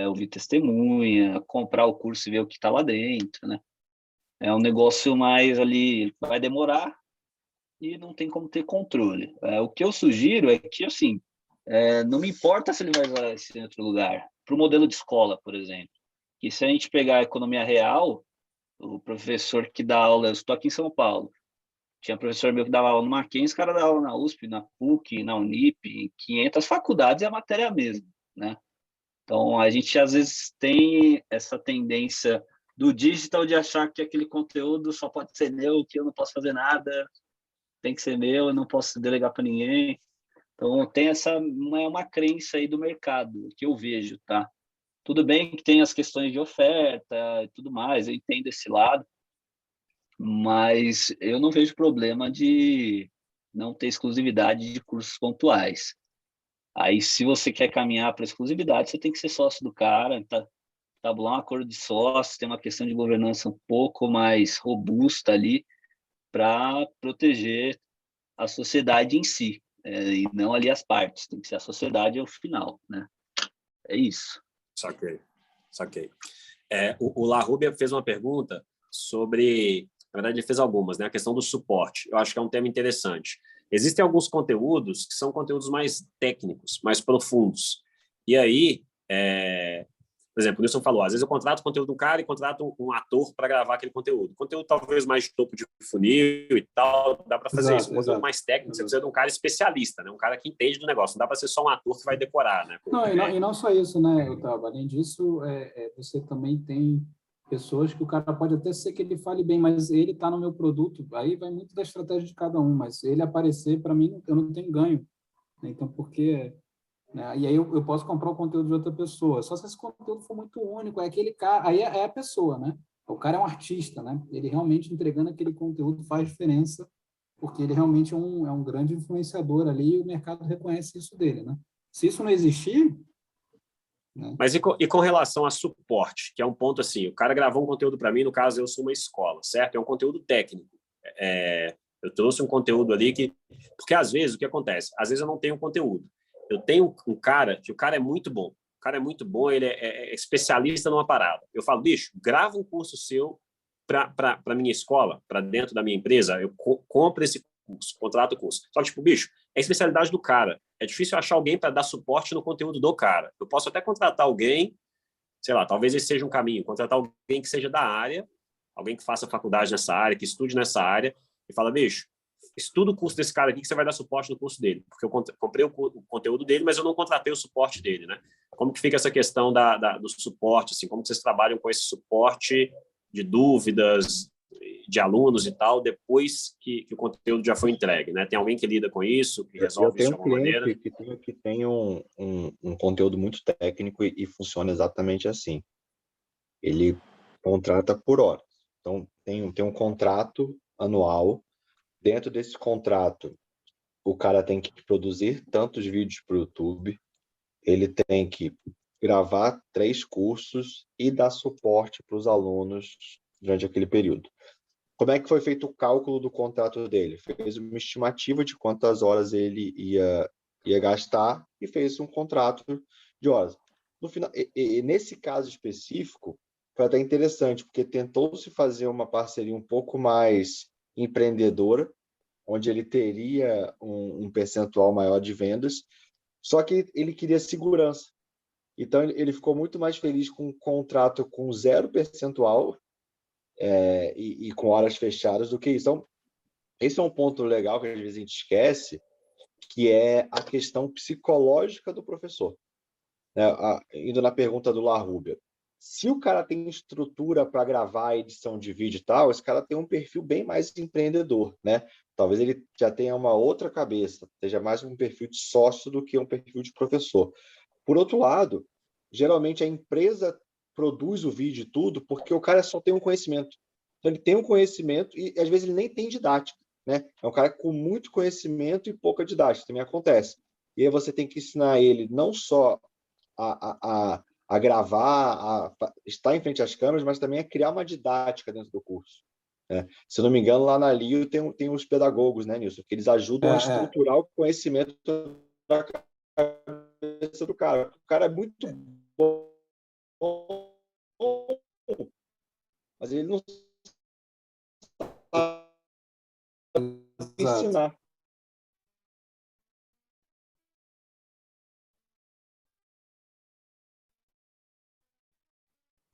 ouvir testemunha, comprar o curso e ver o que está lá dentro, né? É um negócio mais ali, vai demorar e não tem como ter controle. O que eu sugiro é que, assim, não me importa se ele vai usar isso em outro lugar. Para o modelo de escola, por exemplo, que se a gente pegar a economia real, o professor que dá aula, eu estou aqui em São Paulo, tinha professor meu que dava aula no Mackenzie, esse cara dava aula na USP, na PUC, na Unip, em 500 faculdades, e a matéria é a mesma, né? Então, a gente, às vezes, tem essa tendência do digital de achar que aquele conteúdo só pode ser meu, que eu não posso fazer nada, tem que ser meu, eu não posso delegar para ninguém. Então, tem uma crença aí do mercado, que eu vejo, tá? Tudo bem que tem as questões de oferta e tudo mais, eu entendo esse lado, mas eu não vejo problema de não ter exclusividade de cursos pontuais. Aí, se você quer caminhar para exclusividade, você tem que ser sócio do cara, tabular um acordo de sócio, tem uma questão de governança um pouco mais robusta ali para proteger a sociedade em si, e não ali as partes. Tem que ser a sociedade ao final, né? É isso.
Saquei. O Larrubia fez uma pergunta sobre... Na verdade, ele fez algumas, né? A questão do suporte. Eu acho que é um tema interessante. Existem alguns conteúdos que são conteúdos mais técnicos, mais profundos. E aí, por exemplo, o Nilson falou, às vezes eu contrato o conteúdo do cara e contrato um ator para gravar aquele conteúdo. Conteúdo talvez mais de topo de funil e tal, dá para fazer isso. Conteúdo mais técnico, você precisa de um cara especialista, né? Um cara que entende do negócio. Não dá para ser só um ator que vai decorar, né?
E não só isso, né, Otávio? Além disso, você também tem pessoas que o cara pode até ser que ele fale bem, mas ele está no meu produto, aí vai muito da estratégia de cada um, mas ele aparecer, para mim, eu não tenho ganho. Né? Então, porque... Né? E aí eu posso comprar o conteúdo de outra pessoa. Só se esse conteúdo for muito único, é aquele cara, aí é a pessoa, né? O cara é um artista, né? Ele realmente entregando aquele conteúdo faz diferença, porque ele realmente é um grande influenciador ali e o mercado reconhece isso dele, né? Se isso não existir... Né?
Mas e com relação a suporte, que é um ponto assim, o cara gravou um conteúdo para mim, no caso eu sou uma escola, certo? É um conteúdo técnico. Eu trouxe um conteúdo ali porque às vezes o que acontece? Às vezes eu não tenho conteúdo. Eu tenho um cara que o cara é muito bom. O cara é muito bom, ele é especialista numa parada. Eu falo, bicho, grava um curso seu para minha escola, para dentro da minha empresa, eu compro esse curso, contrato o curso. Só que, tipo, bicho, é a especialidade do cara. É difícil achar alguém para dar suporte no conteúdo do cara. Eu posso até contratar alguém, sei lá, talvez esse seja um caminho, contratar alguém que seja da área, alguém que faça faculdade nessa área, que estude nessa área, e fala, bicho, estuda o curso desse cara aqui que você vai dar suporte no curso dele, porque eu comprei o conteúdo dele, mas eu não contratei o suporte dele, né? Como que fica essa questão do suporte, assim, como que vocês trabalham com esse suporte de dúvidas, de alunos e tal, depois que o conteúdo já foi entregue, né? Tem alguém que lida com isso, que
Eu
resolve isso
tenho
de
um
alguma maneira?
cliente que tem um conteúdo muito técnico e funciona exatamente assim. Ele contrata por hora. Então, tem um contrato anual. Dentro desse contrato, o cara tem que produzir tantos vídeos para o YouTube, ele tem que gravar 3 cursos e dar suporte para os alunos durante aquele período. Como é que foi feito o cálculo do contrato dele? Fez uma estimativa de quantas horas ele ia gastar e fez um contrato de horas. No final, nesse caso específico, foi até interessante, porque tentou-se fazer uma parceria um pouco mais empreendedora, onde ele teria um percentual maior de vendas, só que ele queria segurança. Então, ele ficou muito mais feliz com um contrato com 0 percentual e com horas fechadas do que isso. Então, esse é um ponto legal que às vezes a gente esquece, que é a questão psicológica do professor. Indo na pergunta do La Rubia, se o cara tem estrutura para gravar a edição de vídeo e tal, esse cara tem um perfil bem mais empreendedor, né? Talvez ele já tenha uma outra cabeça, seja mais um perfil de sócio do que um perfil de professor. Por outro lado, geralmente a empresa produz o vídeo e tudo porque o cara só tem um conhecimento. Então, ele tem um conhecimento e, às vezes, ele nem tem didática, né? É um cara com muito conhecimento e pouca didática, também acontece. E aí você tem que ensinar ele não só a gravar, a estar em frente às câmeras, mas também a criar uma didática dentro do curso, né? Se eu não me engano, lá na LIO tem os pedagogos, né, Nilson? Que eles ajudam a estruturar o conhecimento da cabeça do cara. O cara é muito bom, mas ele não sabe ensinar.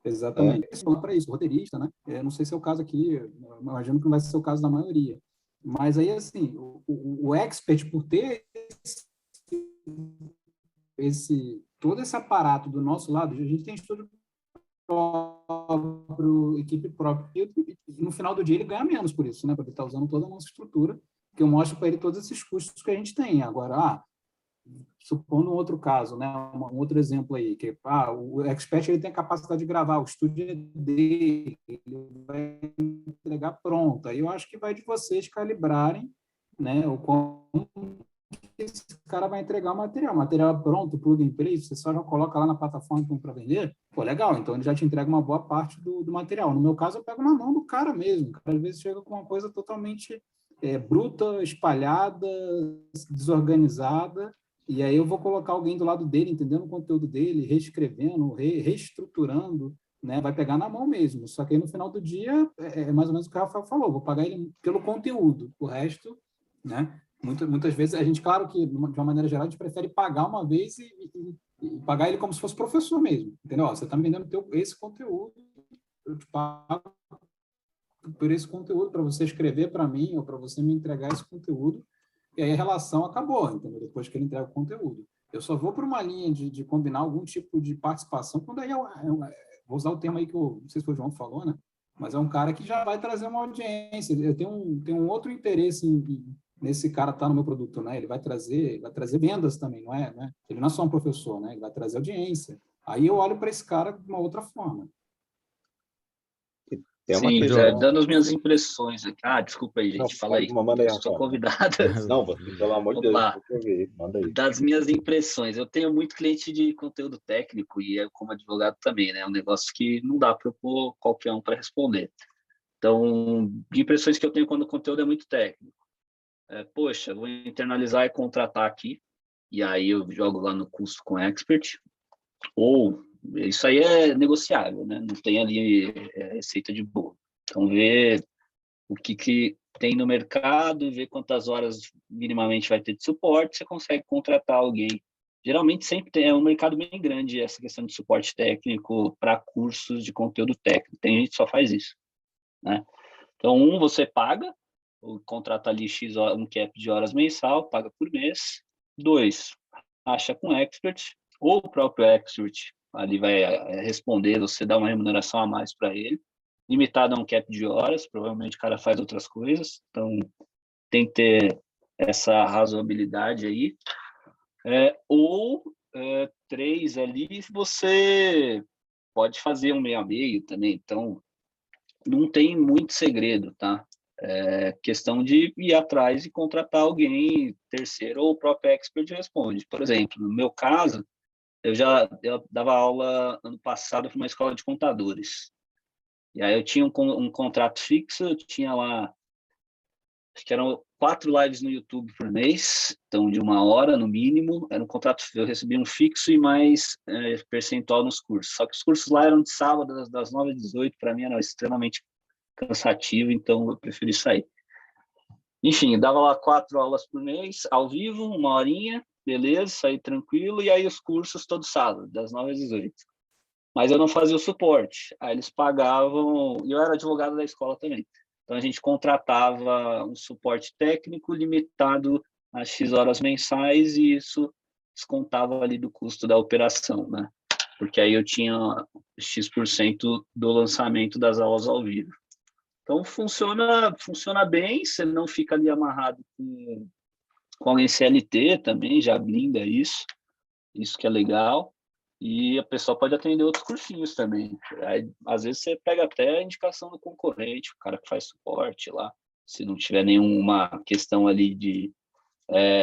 Exatamente. Para isso, roteirista, né? Não sei se é o caso aqui, imagino que não vai ser o caso da maioria. Mas aí, assim, o expert, por ter todo esse aparato do nosso lado, a gente tem estúdio próprio, equipe própria, e no final do dia ele ganha menos por isso, né? Porque ele está usando toda a nossa estrutura, que eu mostro para ele todos esses custos que a gente tem. Agora, supondo um outro caso, né, um outro exemplo aí, que o expert ele tem a capacidade de gravar, o estúdio é dele, ele vai entregar pronto. Aí eu acho que vai de vocês calibrarem, né, o como esse cara vai entregar o material é pronto, plug and play, você só já coloca lá na plataforma para vender, pô, legal, então ele já te entrega uma boa parte do material. No meu caso, eu pego na mão do cara mesmo, o cara às vezes chega com uma coisa totalmente bruta, espalhada, desorganizada, e aí eu vou colocar alguém do lado dele, entendendo o conteúdo dele, reescrevendo, reestruturando, né? Vai pegar na mão mesmo. Só que aí no final do dia, é mais ou menos o que o Rafael falou, vou pagar ele pelo conteúdo. O resto, né? Muitas vezes, a gente, claro que, de uma maneira geral, a gente prefere pagar uma vez e pagar ele como se fosse professor mesmo, entendeu? Você está me vendendo esse conteúdo, eu te pago por esse conteúdo, para você escrever para mim ou para você me entregar esse conteúdo, e aí a relação acabou, entendeu? Depois que ele entrega o conteúdo. Eu só vou para uma linha de combinar algum tipo de participação, quando aí vou usar o termo aí que não sei se foi o João que falou, né? Mas é um cara que já vai trazer uma audiência. Eu tenho um outro interesse nesse cara estar no meu produto, né? Ele vai trazer vendas também, não é? Né? Ele não é só um professor, né? Ele vai trazer audiência. Aí eu olho para esse cara de uma outra forma.
Sim, dando as minhas impressões aqui. Desculpa aí, gente, fala aí.
Manda aí,
estou convidado.
Não, você, pelo amor de Deus, manda aí.
Das minhas impressões, eu tenho muito cliente de conteúdo técnico e como advogado também, né? É um negócio que não dá para eu pôr qualquer um para responder. Então, de impressões que eu tenho quando o conteúdo é muito técnico. Poxa, vou internalizar e contratar aqui, e aí eu jogo lá no custo com expert, ou isso aí é negociável, né? Não tem ali receita de bolo. Então, ver o que tem no mercado, ver quantas horas minimamente vai ter de suporte, você consegue contratar alguém. Geralmente sempre é um mercado bem grande essa questão de suporte técnico para cursos de conteúdo técnico. Tem gente que só faz isso, né? Então, você paga, contrata ali um cap de horas mensal, paga por mês. 2, acha com expert, ou o próprio expert ali vai responder, você dá uma remuneração a mais para ele. limitado a um cap de horas, provavelmente o cara faz outras coisas, então tem que ter essa razoabilidade aí. Ou 3 ali, você pode fazer um meio a meio também, então não tem muito segredo, tá? É questão de ir atrás e contratar alguém, terceiro ou o próprio expert responde. Por exemplo, no meu caso, eu dava aula ano passado para uma escola de contadores. E aí eu tinha um contrato fixo, eu tinha lá, acho que eram 4 lives no YouTube por mês, então de 1 hora no mínimo, era um contrato, eu recebia um fixo e mais percentual nos cursos. Só que os cursos lá eram de sábado, das 9 às 18, para mim era extremamente cansativo, então eu preferi sair. Enfim, dava lá 4 aulas por mês, ao vivo, 1 horinha, beleza, saí tranquilo, e aí os cursos todo sábado, das 9 às 18. Mas eu não fazia o suporte, aí eles pagavam, e eu era advogado da escola também, então a gente contratava um suporte técnico limitado a X horas mensais, e isso descontava ali do custo da operação, né? Porque aí eu tinha X% do lançamento das aulas ao vivo. Então, funciona bem, você não fica ali amarrado com alguém CLT também, já blinda isso que é legal. E a pessoa pode atender outros cursinhos também. Aí, às vezes você pega até a indicação do concorrente, o cara que faz suporte lá, se não tiver nenhuma questão ali de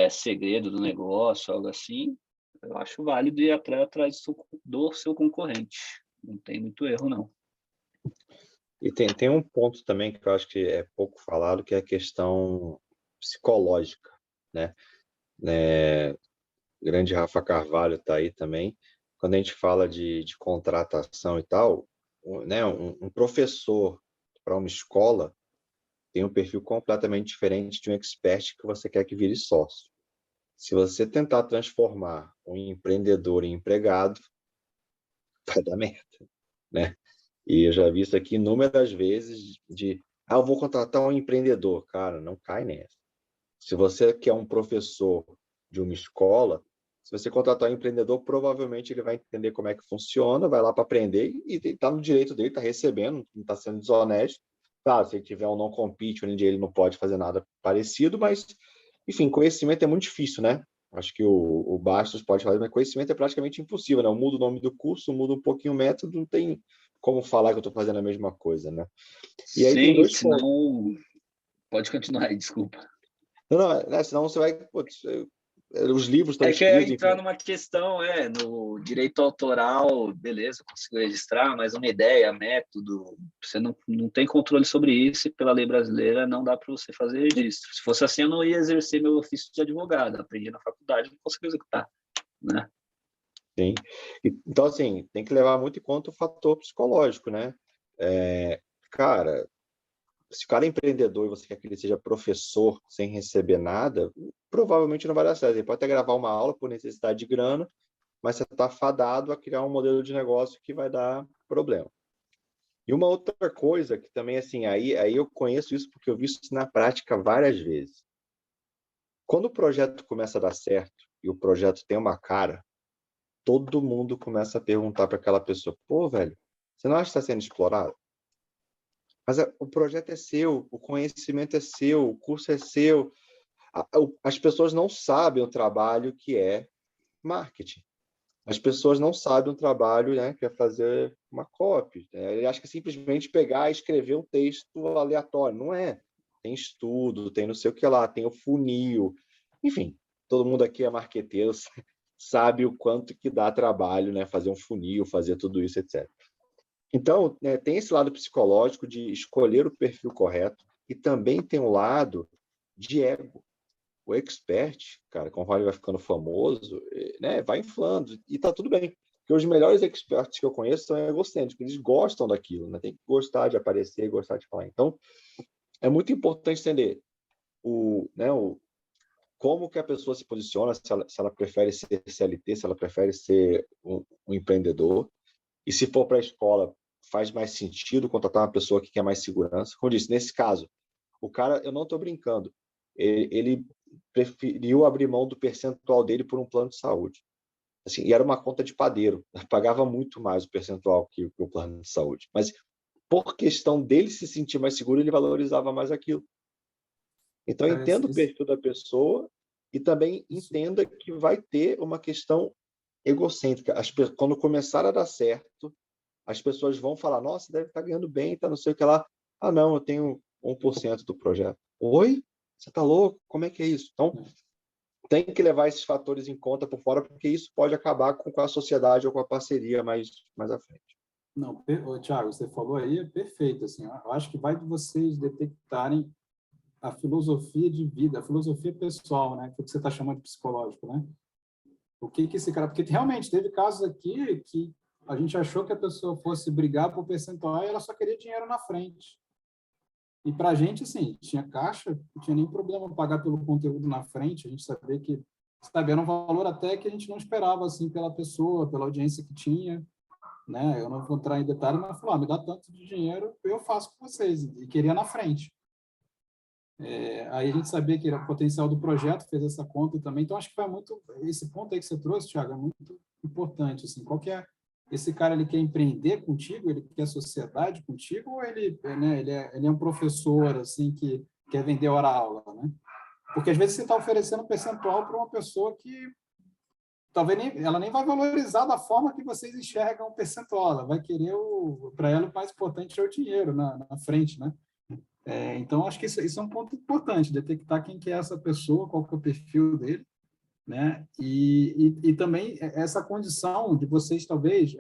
segredo do negócio, algo assim, eu acho válido ir atrás do seu concorrente. Não tem muito erro, não.
E tem um ponto também que eu acho que é pouco falado, que é a questão psicológica, né? Grande Rafa Carvalho está aí também. Quando a gente fala de contratação e tal, né? Um professor para uma escola tem um perfil completamente diferente de um expert que você quer que vire sócio. Se você tentar transformar um empreendedor em empregado, vai dar merda, né? E eu já vi isso aqui inúmeras vezes eu vou contratar um empreendedor. Cara, não cai nessa. Se você quer um professor de uma escola, se você contratar um empreendedor, provavelmente ele vai entender como é que funciona, vai lá para aprender e está no direito dele, está recebendo, não está sendo desonesto. Claro, se ele tiver um non-compete, onde ele não pode fazer nada parecido, mas, enfim, conhecimento é muito difícil, né? Acho que o Bastos pode falar, mas conhecimento é praticamente impossível, né? Eu mudo o nome do curso, mudo um pouquinho o método, não tem como falar que eu estou fazendo a mesma coisa, né? E aí tem
Sim,
dois
senão...
pontos.
Pode continuar aí, desculpa.
Não, né? Senão você vai... Putz, os livros estão
É que é
escritos...
entrar numa questão, no direito autoral, beleza, consigo registrar, mas uma ideia, método, você não tem controle sobre isso e pela lei brasileira não dá para você fazer registro. Se fosse assim, eu não ia exercer meu ofício de advogado, aprendi na faculdade, não consigo executar, né?
Sim. Então, assim, tem que levar muito em conta o fator psicológico, né? Cara, se o cara é empreendedor e você quer que ele seja professor sem receber nada, provavelmente não vai dar certo. Ele pode até gravar uma aula por necessidade de grana, mas você está fadado a criar um modelo de negócio que vai dar problema. E uma outra coisa que também, assim, aí eu conheço isso porque eu vi isso na prática várias vezes. Quando o projeto começa a dar certo e o projeto tem uma cara, todo mundo começa a perguntar para aquela pessoa, pô, velho, você não acha que está sendo explorado? Mas o projeto é seu, o conhecimento é seu, o curso é seu. As pessoas não sabem o trabalho que é marketing. As pessoas não sabem o trabalho, né, que é fazer uma copy. Ele acha que é simplesmente pegar e escrever um texto aleatório. Não é. Tem estudo, tem não sei o que lá, tem o funil. Enfim, todo mundo aqui é marqueteiro, sabe o quanto que dá trabalho, né, fazer um funil, fazer tudo isso, etc. Então, tem esse lado psicológico de escolher o perfil correto e também tem um lado de ego. O expert, cara, conforme vai ficando famoso, né, vai inflando e tá tudo bem. Porque os melhores experts que eu conheço são egocêntricos, eles gostam daquilo, né? Tem que gostar de aparecer, gostar de falar. Então, é muito importante entender como que a pessoa se posiciona, se ela prefere ser CLT, se ela prefere ser um empreendedor. E se for para a escola, faz mais sentido contratar uma pessoa que quer mais segurança. Como eu disse, nesse caso, o cara, eu não estou brincando, ele preferiu abrir mão do percentual dele por um plano de saúde. Assim, e era uma conta de padeiro, pagava muito mais o percentual que o plano de saúde. Mas por questão dele se sentir mais seguro, ele valorizava mais aquilo. Então, entenda o perfil da pessoa e também entenda que vai ter uma questão egocêntrica. Quando começar a dar certo, as pessoas vão falar, nossa, deve estar ganhando bem, tá não sei o que lá. Ah, não, eu tenho 1% do projeto. Oi? Você tá louco? Como é que é isso? Então, tem que levar esses fatores em conta por fora, porque isso pode acabar com a sociedade ou com a parceria mais à frente.
Não, Thiago, você falou aí, é perfeito. Assim, eu acho que vai de vocês detectarem a filosofia de vida, a filosofia pessoal, né? Que você está chamando de psicológico, né? O que esse cara... Porque realmente teve casos aqui que a gente achou que a pessoa fosse brigar por percentual e ela só queria dinheiro na frente. E para a gente, assim, tinha caixa, não tinha nenhum problema pagar pelo conteúdo na frente, a gente sabia que, sabe, era um valor até que a gente não esperava, assim, pela pessoa, pela audiência que tinha, né? Eu não vou entrar em detalhe, mas falou, me dá tanto de dinheiro, eu faço com vocês, e queria na frente. Aí a gente sabia que era o potencial do projeto, fez essa conta também, então acho que foi muito, esse ponto aí que você trouxe, Thiago, é muito importante, assim, qual que é, esse cara, ele quer empreender contigo, ele quer sociedade contigo, ou ele, né, ele é um professor, assim, que quer vender hora-aula, né? Porque às vezes você está oferecendo um percentual para uma pessoa que talvez ela nem vai valorizar da forma que vocês enxergam o percentual, ela vai querer, para ela o mais importante é o dinheiro na frente, né? Então, acho que isso é um ponto importante, detectar quem que é essa pessoa, qual que é o perfil dele, né? E também essa condição de vocês, talvez...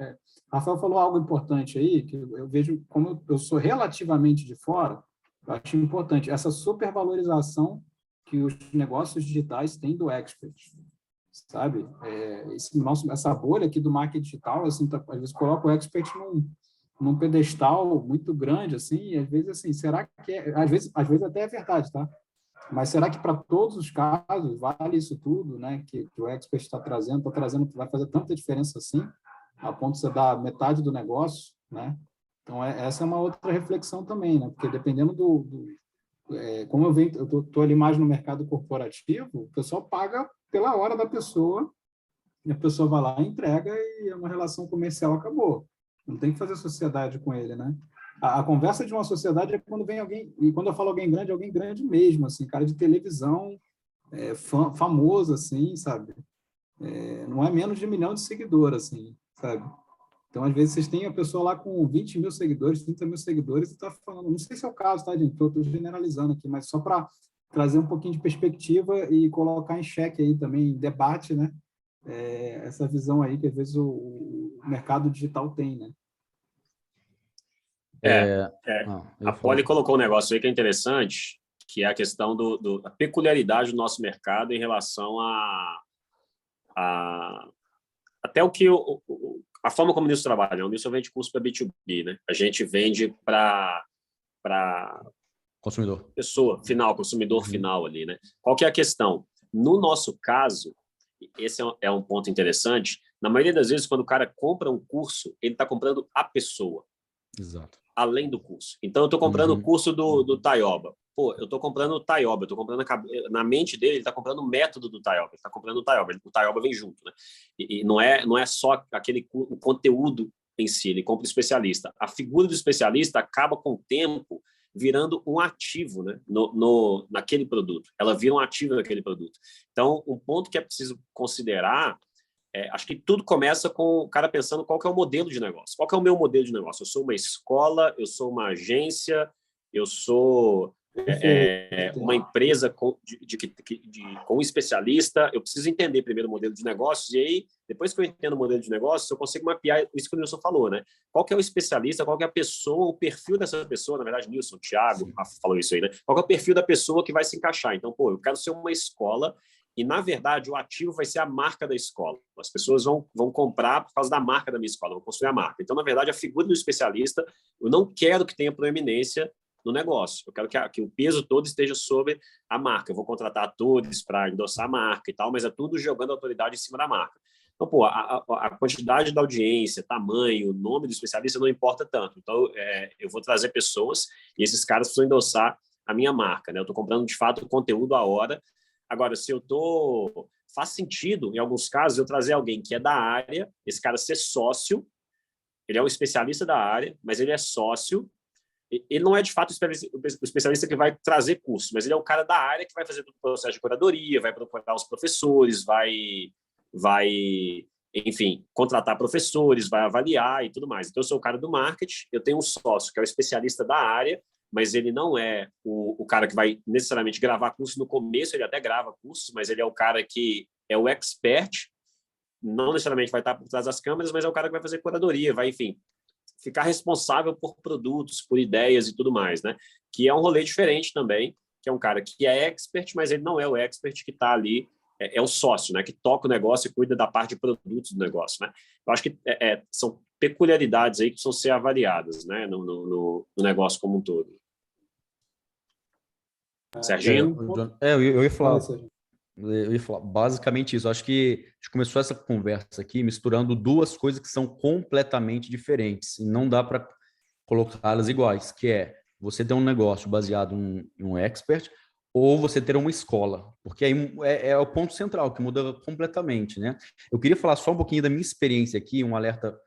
Rafael falou algo importante aí, que eu vejo, como eu sou relativamente de fora, eu acho importante, essa supervalorização que os negócios digitais têm do expert, sabe? Essa bolha aqui do marketing digital, assim, às vezes coloca o expert num pedestal muito grande, assim, e às vezes, assim, será que às vezes até é verdade, tá? Mas será que para todos os casos vale isso tudo, né? Que o expert está trazendo, vai fazer tanta diferença assim, a ponto de você dar metade do negócio, né? Então, essa é uma outra reflexão também, né? Porque dependendo como eu estou ali mais no mercado corporativo, o pessoal paga pela hora da pessoa, e a pessoa vai lá, entrega e é uma relação comercial, acabou. Não tem que fazer sociedade com ele, né? A conversa de uma sociedade é quando vem alguém, e quando eu falo alguém grande mesmo, assim, cara de televisão, famoso, assim, sabe? Não é menos de 1 milhão de seguidores, assim, sabe? Então, às vezes, vocês têm a pessoa lá com 20 mil seguidores, 30 mil seguidores, e está falando, não sei se é o caso, tá, gente? Estou generalizando aqui, mas só para trazer um pouquinho de perspectiva e colocar em xeque aí também, em debate, né? Essa visão aí que, às vezes, o mercado digital tem, né?
A Poli colocou um negócio aí que é interessante, que é a questão da peculiaridade do nosso mercado em relação até o que a forma como o Nilson trabalha. O Nilson vende curso para B2B, né? A gente vende para
consumidor.
Pessoa final, consumidor final ali, né? Qual que é a questão? No nosso caso, esse é um ponto interessante, na maioria das vezes, quando o cara compra um curso, ele está comprando a pessoa.
Exato.
Além do curso. Então, eu estou comprando o curso do Taioba. Pô, eu estou comprando o Taioba, eu estou comprando na mente dele, ele está comprando o método do Taioba, ele está comprando o Taioba, o Taioba vem junto, né? E não é só o conteúdo em si, ele compra o especialista. A figura do especialista acaba com o tempo virando um ativo, né? naquele produto. Ela vira um ativo naquele produto. Então, um ponto que é preciso considerar acho que tudo começa com o cara pensando qual que é o modelo de negócio. Qual que é o meu modelo de negócio? Eu sou uma escola, eu sou uma agência, eu sou uma empresa com um especialista. Eu preciso entender primeiro o modelo de negócios e aí, depois que eu entendo o modelo de negócios, eu consigo mapear isso que o Nilson falou, né? Qual que é o especialista, qual que é a pessoa, o perfil dessa pessoa, na verdade, Nilson, Thiago falou isso aí, né? Qual que é o perfil da pessoa que vai se encaixar? Então, pô, eu quero ser uma escola e, na verdade, o ativo vai ser a marca da escola. As pessoas vão comprar por causa da marca da minha escola, vão construir a marca. Então, na verdade, a figura do especialista, eu não quero que tenha proeminência no negócio. Eu quero que o peso todo esteja sobre a marca. Eu vou contratar atores para endossar a marca e tal, mas é tudo jogando a autoridade em cima da marca. Então, pô, a quantidade da audiência, tamanho, nome do especialista não importa tanto. Então, eu vou trazer pessoas e esses caras precisam endossar a minha marca, né? Eu estou comprando, de fato, o conteúdo à hora. Agora, faz sentido, em alguns casos, eu trazer alguém que é da área, esse cara ser sócio, ele é um especialista da área, mas ele é sócio, ele não é, de fato, o especialista que vai trazer curso, mas ele é o cara da área que vai fazer todo o processo de curadoria, vai procurar os professores, vai, enfim, contratar professores, vai avaliar e tudo mais. Então, eu sou o cara do marketing, eu tenho um sócio que é o especialista da área, mas ele não é o cara que vai necessariamente gravar curso no começo, ele até grava cursos, mas ele é o cara que é o expert, não necessariamente vai estar por trás das câmeras, mas é o cara que vai fazer curadoria, vai, enfim, ficar responsável por produtos, por ideias e tudo mais, né? Que é um rolê diferente também, que é um cara que é expert, mas ele não é o expert que está ali, é o sócio, né? Que toca o negócio e cuida da parte de produtos do negócio, né? Eu acho que são peculiaridades aí que precisam ser avaliadas, né? No negócio como um todo. Serginho?
Eu ia falar. Eu ia falar basicamente isso. Eu acho que a gente começou essa conversa aqui misturando duas coisas que são completamente diferentes e não dá para colocá-las iguais, que é você ter um negócio baseado em um expert ou você ter uma escola, porque aí é o ponto central que muda completamente, né? Eu queria falar só um pouquinho da minha experiência aqui, um alerta,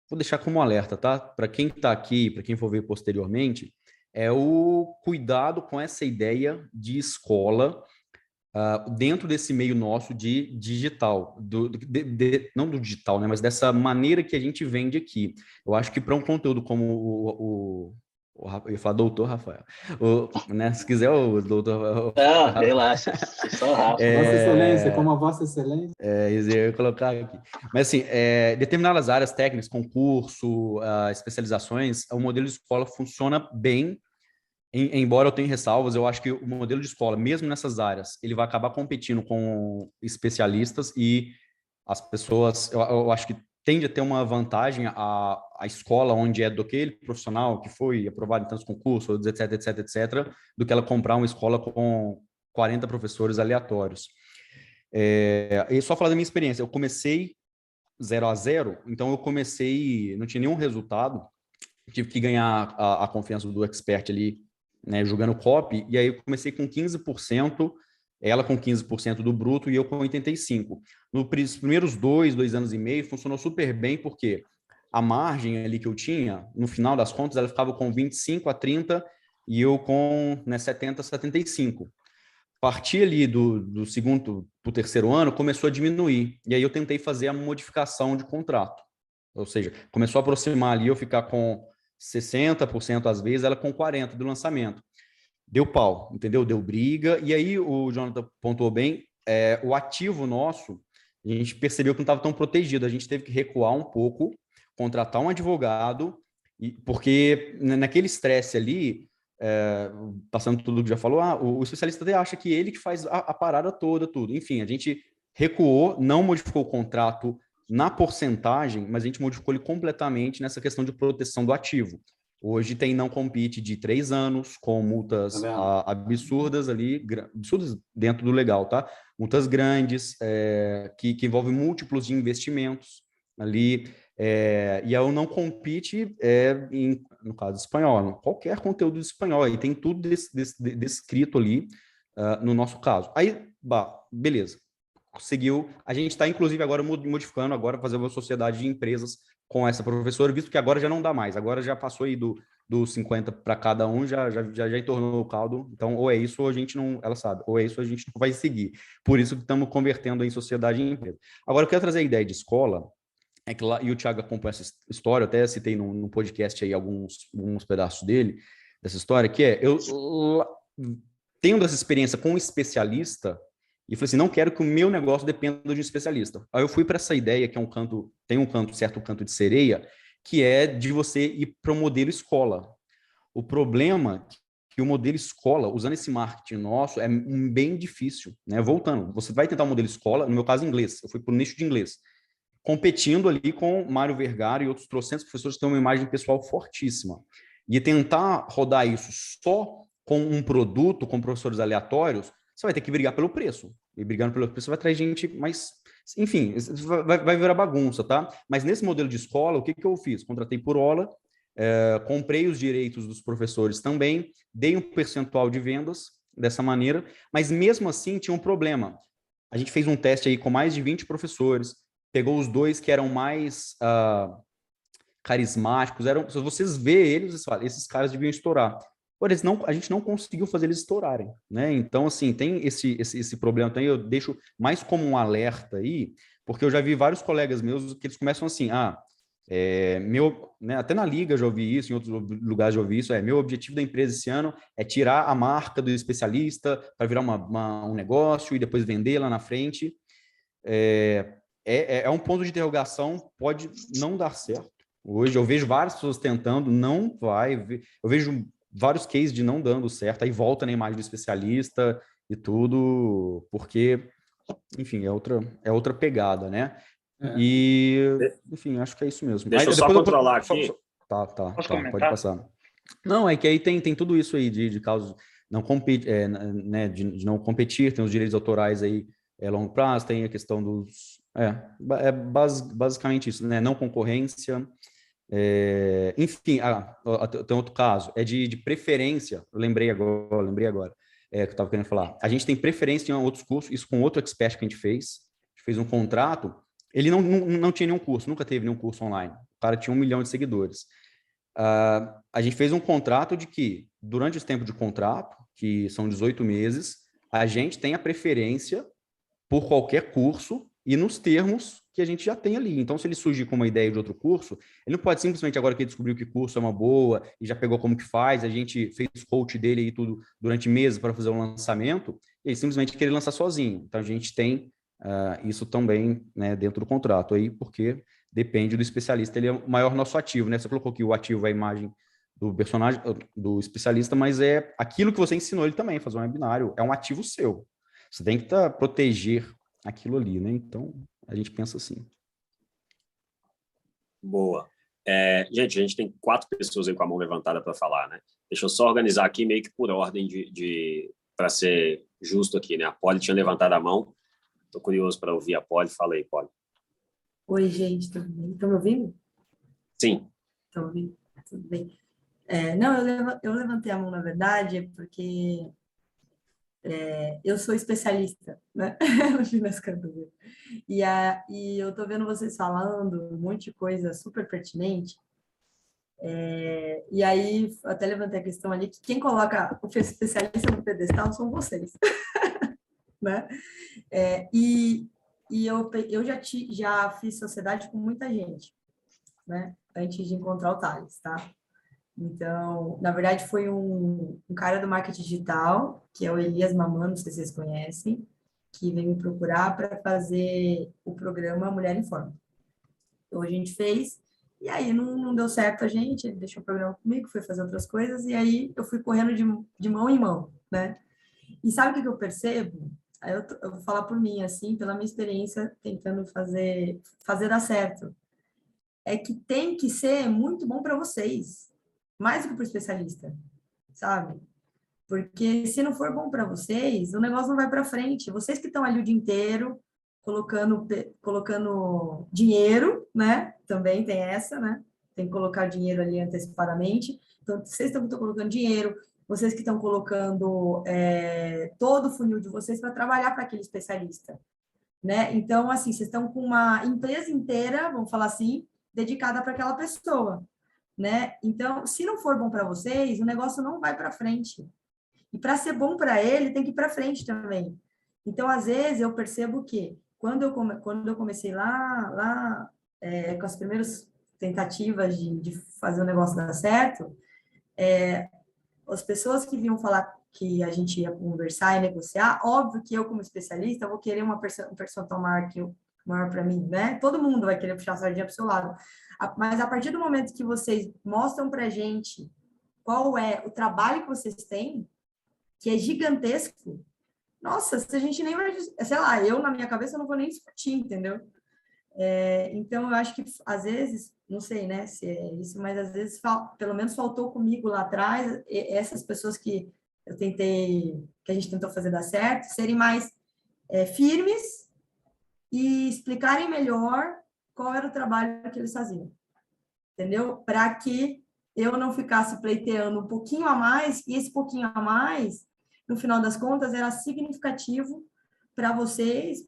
vou deixar como um alerta, tá? Para quem está aqui, para quem for ver posteriormente, é o cuidado com essa ideia de escola dentro desse meio nosso de digital, não do digital, né, mas dessa maneira que a gente vende aqui. Eu acho que para um conteúdo como eu ia falar doutor Rafael, né, se quiser o doutor...
Relaxa, só Rafa.
Vossa Excelência, como a Vossa Excelência.
Isso eu ia colocar aqui. Mas assim, determinadas áreas técnicas, concurso, especializações, o modelo de escola funciona bem. Embora eu tenha ressalvas, eu acho que o modelo de escola, mesmo nessas áreas, ele vai acabar competindo com especialistas e as pessoas, eu acho que tende a ter uma vantagem a escola onde é daquele profissional que foi aprovado em tantos concursos, etc, etc, etc, do que ela comprar uma escola com 40 professores aleatórios. E só falar da minha experiência, eu comecei 0-0, então eu comecei, não tinha nenhum resultado, tive que ganhar a confiança do expert ali, né, jogando copy, e aí eu comecei com 15%, ela com 15% do bruto e eu com 85%. Nos primeiros 2 anos e meio, funcionou super bem, porque a margem ali que eu tinha, no final das contas, ela ficava com 25 a 30 e eu com 70 a 75. A partir ali do segundo para o terceiro ano, começou a diminuir, e aí eu tentei fazer a modificação de contrato. Ou seja, começou a aproximar ali, eu ficar com 60% às vezes, ela com 40% do lançamento. Deu pau, entendeu? Deu briga. E aí o Jonathan pontuou bem, o ativo nosso, a gente percebeu que não estava tão protegido. A gente teve que recuar um pouco, contratar um advogado, porque naquele estresse ali, passando tudo que já falou, o especialista até acha que ele que faz a parada toda, tudo. Enfim, a gente recuou, não modificou o contrato na porcentagem, mas a gente modificou ele completamente nessa questão de proteção do ativo. Hoje tem não compete de 3 anos, com multas absurdas ali, absurdas dentro do legal, tá? Multas grandes, que envolvem múltiplos de investimentos ali, e aí o não compete no caso espanhol, qualquer conteúdo de espanhol, aí tem tudo descrito ali no nosso caso. Aí, beleza. Conseguiu, a gente está inclusive agora modificando agora fazer uma sociedade de empresas com essa professora, visto que agora já não dá mais, agora já passou aí do 50 para cada um, já entornou o caldo, então ou é isso ou a gente não, ela sabe, ou é isso ou a gente não vai seguir, por isso que estamos convertendo em sociedade em empresa. Agora eu quero trazer a ideia de escola, que lá, e o Thiago acompanha essa história, eu até citei no podcast aí alguns pedaços dele, dessa história, que eu tendo essa experiência com um especialista, e falei assim, não quero que o meu negócio dependa de um especialista. Aí eu fui para essa ideia, que é tem um certo canto de sereia, que é de você ir para o modelo escola. O problema é que o modelo escola, usando esse marketing nosso, é bem difícil, né? Voltando, você vai tentar o modelo escola, no meu caso inglês, eu fui para o nicho de inglês, competindo ali com Mário Vergara e outros trocentos professores que têm uma imagem pessoal fortíssima. E tentar rodar isso só com um produto, com professores aleatórios, você vai ter que brigar pelo preço. E brigando pelo preço vai trazer gente, mas, enfim, vai virar bagunça, tá? Mas nesse modelo de escola, o que eu fiz? Contratei por hora, comprei os direitos dos professores também, dei um percentual de vendas dessa maneira, mas mesmo assim tinha um problema. A gente fez um teste aí com mais de 20 professores, pegou os 2 que eram mais carismáticos, se vocês vê eles, vocês falam, esses caras deviam estourar. Por eles não, a gente não conseguiu fazer eles estourarem, né? Então, assim, tem esse problema também, eu deixo mais como um alerta aí, porque eu já vi vários colegas meus que eles começam assim, né, até na Liga eu já ouvi isso, em outros lugares já ouvi isso, meu objetivo da empresa esse ano é tirar a marca do especialista para virar um negócio e depois vender lá na frente. É um ponto de interrogação, pode não dar certo. Hoje eu vejo várias pessoas tentando, não vai, eu vejo vários cases de não dando certo, aí volta na imagem do especialista e tudo, porque, enfim, é outra pegada, né? E, enfim, acho que é isso mesmo.
Deixa eu só controlar aqui.
Tá, pode passar. Não, é que aí tem tudo isso aí de causas não né, de não competir, tem os direitos autorais aí a longo prazo, tem a questão dos... basicamente isso, né? Não concorrência. Enfim, tem outro caso, é de preferência, eu lembrei agora, que eu estava querendo falar. A gente tem preferência em outros cursos, isso com outro expert que a gente fez um contrato, ele não tinha nenhum curso, nunca teve nenhum curso online, o cara tinha 1 milhão de seguidores. A gente fez um contrato de que, durante esse tempo de contrato, que são 18 meses, a gente tem a preferência por qualquer curso e nos termos que a gente já tem ali. Então, se ele surgir com uma ideia de outro curso, ele não pode simplesmente, agora que ele descobriu que curso é uma boa e já pegou como que faz, a gente fez coach dele e tudo durante meses para fazer um lançamento, ele simplesmente querer lançar sozinho. Então, a gente tem isso também, né, dentro do contrato aí, porque depende do especialista, ele é o maior nosso ativo, né? Você colocou que o ativo é a imagem do personagem, do especialista, mas é aquilo que você ensinou ele também, fazer um webinário, é um ativo seu. Você tem que proteger aquilo ali, né? Então, a gente pensa assim.
Boa. Gente, a gente tem 4 pessoas aí com a mão levantada para falar, né? Deixa eu só organizar aqui meio que por ordem para ser justo aqui, né? A Polly tinha levantado a mão. Estou curioso para ouvir a Polly. Fala aí, Polly.
Oi, gente, tudo bem? Estão me ouvindo?
Sim.
Estão ouvindo? Tudo bem. Não, eu levantei a mão, na verdade, porque eu sou especialista, né? No fim das contas. E eu estou vendo vocês falando um monte de coisa super pertinente. E aí, até levantei a questão ali que quem coloca o especialista no pedestal são vocês. Né? Eu já fiz sociedade com muita gente, né? Antes de encontrar o Thales, tá? Então, na verdade, foi um cara do marketing digital, que é o Elias Mamano, não sei se vocês conhecem, que veio me procurar para fazer o programa Mulher em Forma. Então, a gente fez, e aí não deu certo a gente, ele deixou o programa comigo, foi fazer outras coisas, e aí eu fui correndo de mão em mão, né? E sabe o que eu percebo? Eu vou falar por mim, assim, pela minha experiência, tentando fazer dar certo. É que tem que ser muito bom para vocês, mais do que para o especialista, sabe? Porque se não for bom para vocês, o negócio não vai para frente. Vocês que estão ali o dia inteiro colocando dinheiro, né? Também tem essa, né? Tem que colocar dinheiro ali antecipadamente. Então, vocês estão colocando dinheiro, vocês que estão colocando todo o funil de vocês para trabalhar para aquele especialista, né? Então, assim, vocês estão com uma empresa inteira, vamos falar assim, dedicada para aquela pessoa, né? Então, se não for bom para vocês, o negócio não vai para frente. E para ser bom para ele, tem que ir para frente também. Então, às vezes, eu percebo que quando eu comecei lá com as primeiras tentativas de fazer o negócio dar certo, as pessoas que vinham falar que a gente ia conversar e negociar, óbvio que eu, como especialista, vou querer um percentual maior para mim, né? Todo mundo vai querer puxar a sardinha para o seu lado. Mas a partir do momento que vocês mostram para a gente qual é o trabalho que vocês têm, que é gigantesco, nossa, se a gente nem vai... Sei lá, eu, na minha cabeça, não vou nem discutir, entendeu? Então, eu acho que, às vezes, não sei, né, se é isso, mas às vezes, pelo menos faltou comigo lá atrás, essas pessoas que que a gente tentou fazer dar certo, serem mais firmes e explicarem melhor qual era o trabalho que eles faziam, entendeu? Para que eu não ficasse pleiteando um pouquinho a mais, e esse pouquinho a mais, no final das contas, era significativo para vocês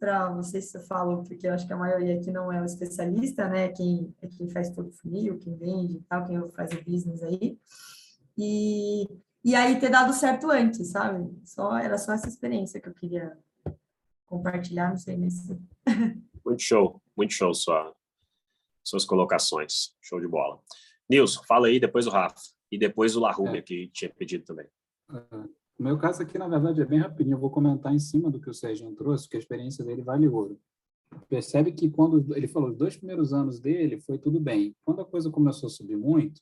falam, porque eu acho que a maioria aqui não é o especialista, né? É quem faz todo o funil, quem vende e tal, quem faz o business aí. E aí ter dado certo antes, sabe? Era só essa experiência que eu queria compartilhar, não sei nem se...
Muito show suas colocações. Show de bola. Nilson, fala aí, depois o Rafa. E depois o Larrumia, que tinha pedido também.
O meu caso aqui, na verdade, é bem rapidinho. Eu vou comentar em cima do que o Serginho trouxe, que a experiência dele vale ouro. Percebe que quando ele falou os 2 primeiros anos dele, foi tudo bem. Quando a coisa começou a subir muito,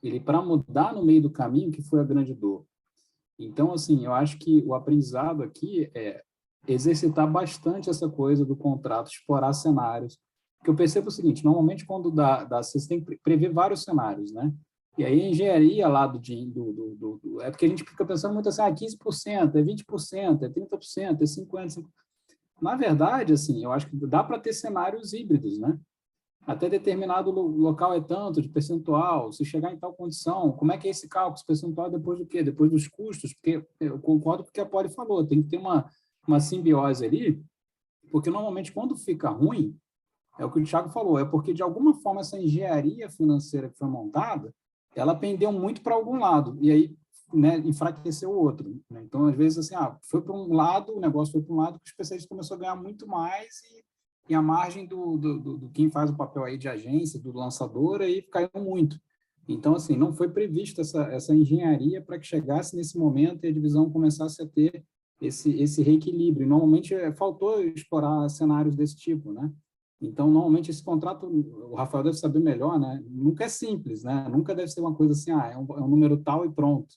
ele, para mudar no meio do caminho, que foi a grande dor. Então, assim, eu acho que o aprendizado aqui é exercitar bastante essa coisa do contrato, explorar cenários. Porque eu percebo o seguinte, normalmente quando você tem que prever vários cenários, né? E aí a engenharia lá é porque a gente fica pensando muito assim, 15%, é 20%, é 30%, é 50%. Na verdade, assim, eu acho que dá para ter cenários híbridos, né? Até determinado local é tanto de percentual, se chegar em tal condição, como é que é esse cálculo? Esse percentual depois do quê? Depois dos custos? Porque eu concordo com o que a Poli falou, tem que ter uma simbiose ali, porque normalmente quando fica ruim, é o que o Thiago falou, é porque de alguma forma essa engenharia financeira que foi montada, ela pendeu muito para algum lado, e aí, né, enfraqueceu o outro. Né? Então, às vezes, assim, foi para um lado, o negócio foi para um lado que o especialista começou a ganhar muito mais e a margem do quem faz o papel aí de agência, do lançador, aí caiu muito. Então, assim, não foi prevista essa engenharia para que chegasse nesse momento e a divisão começasse a ter esse reequilíbrio. Normalmente, faltou explorar cenários desse tipo, né? Então, normalmente, esse contrato, o Rafael deve saber melhor, né? Nunca é simples, né? Nunca deve ser uma coisa assim, é um número tal e pronto,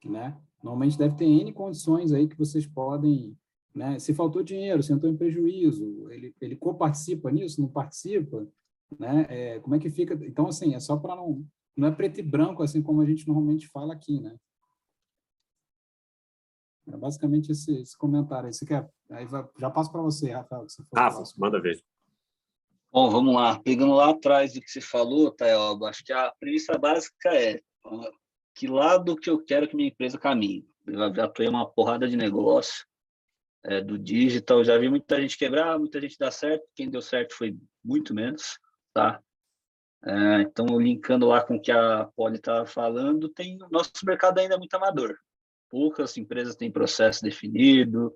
né? Normalmente deve ter N condições aí que vocês podem, né? Se faltou dinheiro, se entrou em prejuízo, ele coparticipa nisso, não participa, né? Como é que fica? Então, assim, é só para não é preto e branco, assim como a gente normalmente fala aqui, né? É basicamente esse comentário aí. Você quer? Aí já passo para você, Rafael. Que você
Rafa, manda ver.
Bom, vamos lá. Pegando lá atrás do que você falou, Tayoba, acho que a premissa básica é que lado que eu quero que minha empresa caminhe. Eu já estou em uma porrada de negócio do digital, já vi muita gente quebrar, muita gente dar certo. Quem deu certo foi muito menos, tá? Então, linkando lá com o que a Poli estava falando, o nosso mercado ainda é muito amador. Poucas empresas têm processo definido,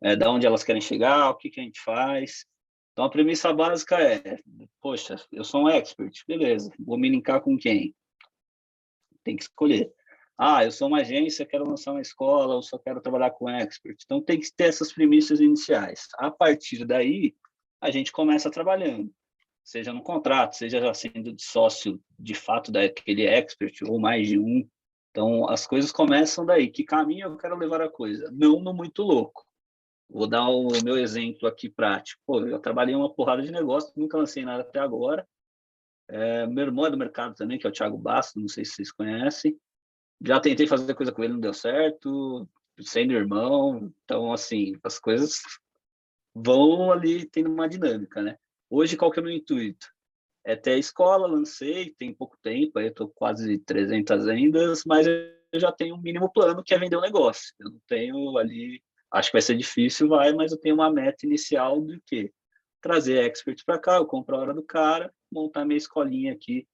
de onde elas querem chegar, o que a gente faz. Então, a premissa básica poxa, eu sou um expert, beleza, vou me linkar com quem? Tem que escolher. Eu sou uma agência, quero lançar uma escola, eu só quero trabalhar com expert. Então, tem que ter essas premissas iniciais. A partir daí, a gente começa trabalhando, seja no contrato, seja já sendo de sócio, de fato, daquele expert, ou mais de um. Então, as coisas começam daí. Que caminho eu quero levar a coisa? Não no muito louco. Vou dar o meu exemplo aqui prático. Eu trabalhei em uma porrada de negócio, nunca lancei nada até agora. Meu irmão é do mercado também, que é o Thiago Basto, não sei se vocês conhecem. Já tentei fazer coisa com ele, não deu certo, sendo irmão. Então, assim, as coisas vão ali tendo uma dinâmica, né? Hoje, qual que é o meu intuito? É ter a escola, lancei, tem pouco tempo, aí eu estou quase 300 vendas, mas eu já tenho um mínimo plano, que é vender um negócio. Eu não tenho ali... Acho que vai ser difícil, mas eu tenho uma meta inicial do quê? Trazer experts para cá, eu compro a hora do cara, montar minha escolinha aqui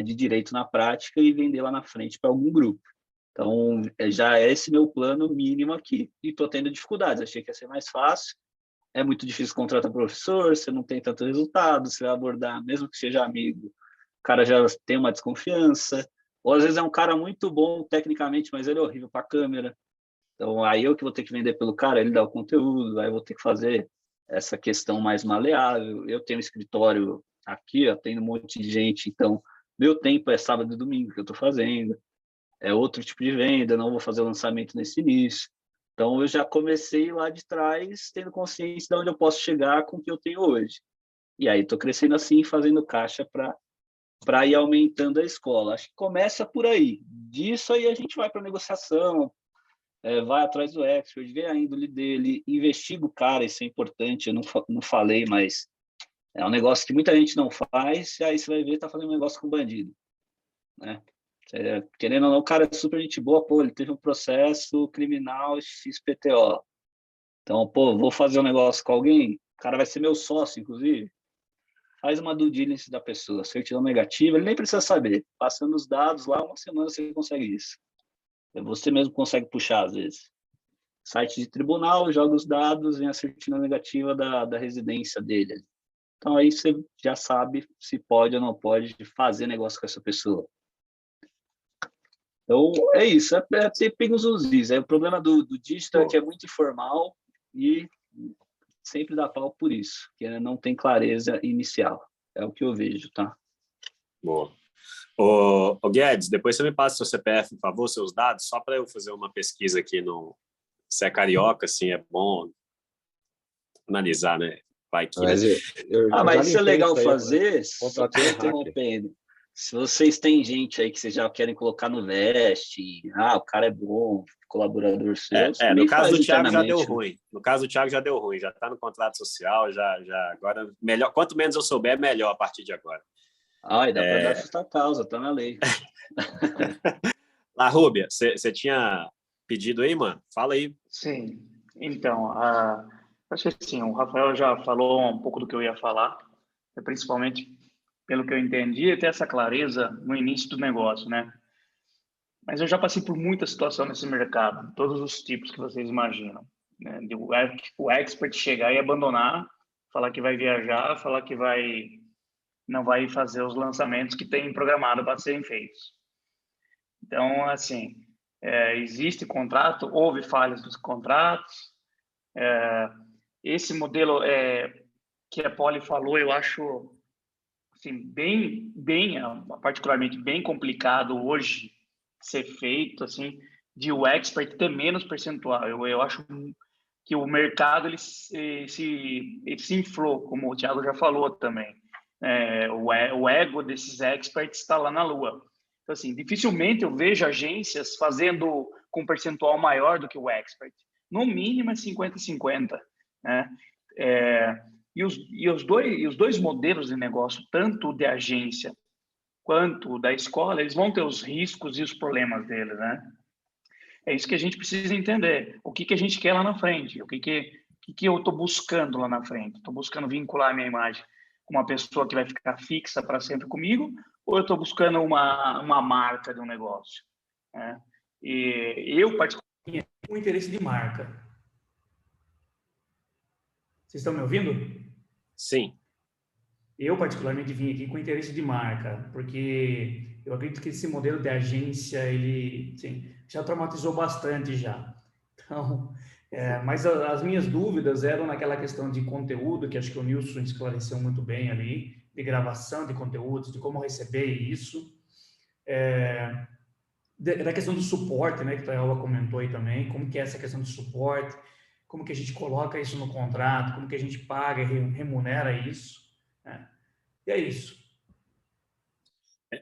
de direito na prática e vender lá na frente para algum grupo. Então, já é esse meu plano mínimo aqui. E estou tendo dificuldades, achei que ia ser mais fácil. É muito difícil contratar professor, você não tem tanto resultado, você vai abordar, mesmo que seja amigo, o cara já tem uma desconfiança. Ou às vezes é um cara muito bom tecnicamente, mas ele é horrível para a câmera. Então, aí eu que vou ter que vender pelo cara, ele dá o conteúdo, aí eu vou ter que fazer essa questão mais maleável. Eu tenho um escritório aqui, tenho um monte de gente, então meu tempo é sábado e domingo que eu estou fazendo. É outro tipo de venda, não vou fazer o lançamento nesse início. Então, eu já comecei lá de trás, tendo consciência de onde eu posso chegar com o que eu tenho hoje. E aí, estou crescendo assim, fazendo caixa para ir aumentando a escola. Acho que começa por aí. Disso aí a gente vai para negociação, vai atrás do expert, vê a índole dele, investiga o cara, isso é importante, eu não falei, mas é um negócio que muita gente não faz, e aí você vai ver, tá fazendo um negócio com bandido, né? Querendo ou não, o cara é super gente boa, ele teve um processo criminal XPTO. Então, pô, vou fazer um negócio com alguém, o cara vai ser meu sócio, inclusive. Faz uma due diligence da pessoa, certidão negativa, ele nem precisa saber. Passando os dados lá, uma semana você consegue isso. Você mesmo consegue puxar, às vezes. Site de tribunal, joga os dados, vem a certidão negativa da residência dele. Então, aí você já sabe se pode ou não pode fazer negócio com essa pessoa. Então, é isso. É ter pingos nos is. O problema do digital é que é muito informal e sempre dá pau por isso, que não tem clareza inicial. É o que eu vejo, tá?
Boa. Ô Guedes, depois você me passa seu CPF, por favor, seus dados, só para eu fazer uma pesquisa aqui no... Se é carioca, assim, é bom analisar, né? Vai que...
Mas
mas isso é legal fazer,
só
só interrompendo. Se vocês têm gente aí que vocês já querem colocar no Vest, o cara é bom, colaborador seu.
No caso do Thiago já deu ruim. No caso do Thiago já deu ruim, já está no contrato social, já agora melhor, quanto menos eu souber, melhor a partir de agora.
E dá para dar justa causa, tá na lei.
Lá, Rúbia, você tinha pedido aí, mano? Fala aí.
Sim, então, acho que assim, o Rafael já falou um pouco do que eu ia falar, principalmente pelo que eu entendi, ter essa clareza no início do negócio, né? Mas eu já passei por muita situação nesse mercado, todos os tipos que vocês imaginam, né? O expert chegar e abandonar, falar que vai viajar, falar que não vai fazer os lançamentos que tem programado para serem feitos. Então, assim, existe contrato, houve falhas dos contratos. Esse modelo que a Poli falou, eu acho assim, particularmente bem complicado hoje ser feito, assim, de o expert ter menos percentual. Eu acho que o mercado ele se inflou, como o Thiago já falou também. O ego desses experts está lá na lua. Então, assim, dificilmente eu vejo agências fazendo com percentual maior do que o expert. No mínimo é 50-50, né? E os dois modelos de negócio, tanto de agência quanto da escola, eles vão ter os riscos e os problemas deles, né? É isso que a gente precisa entender. O que a gente quer lá na frente? O que eu estou buscando lá na frente? Estou buscando vincular a minha imagem com uma pessoa que vai ficar fixa para sempre comigo, ou eu estou buscando uma marca de um negócio, né? E eu, particularmente,
com interesse de marca. Vocês estão me ouvindo?
Sim.
Eu, particularmente, vim aqui com interesse de marca, porque eu acredito que esse modelo de agência, ele já traumatizou bastante já. Então, mas as minhas dúvidas eram naquela questão de conteúdo, que acho que o Nilson esclareceu muito bem ali, de gravação de conteúdos, de como receber isso. Da questão do suporte, né, que a Taioba comentou aí também, como que é essa questão de suporte, como que a gente coloca isso no contrato, como que a gente paga e remunera isso, né? E é isso.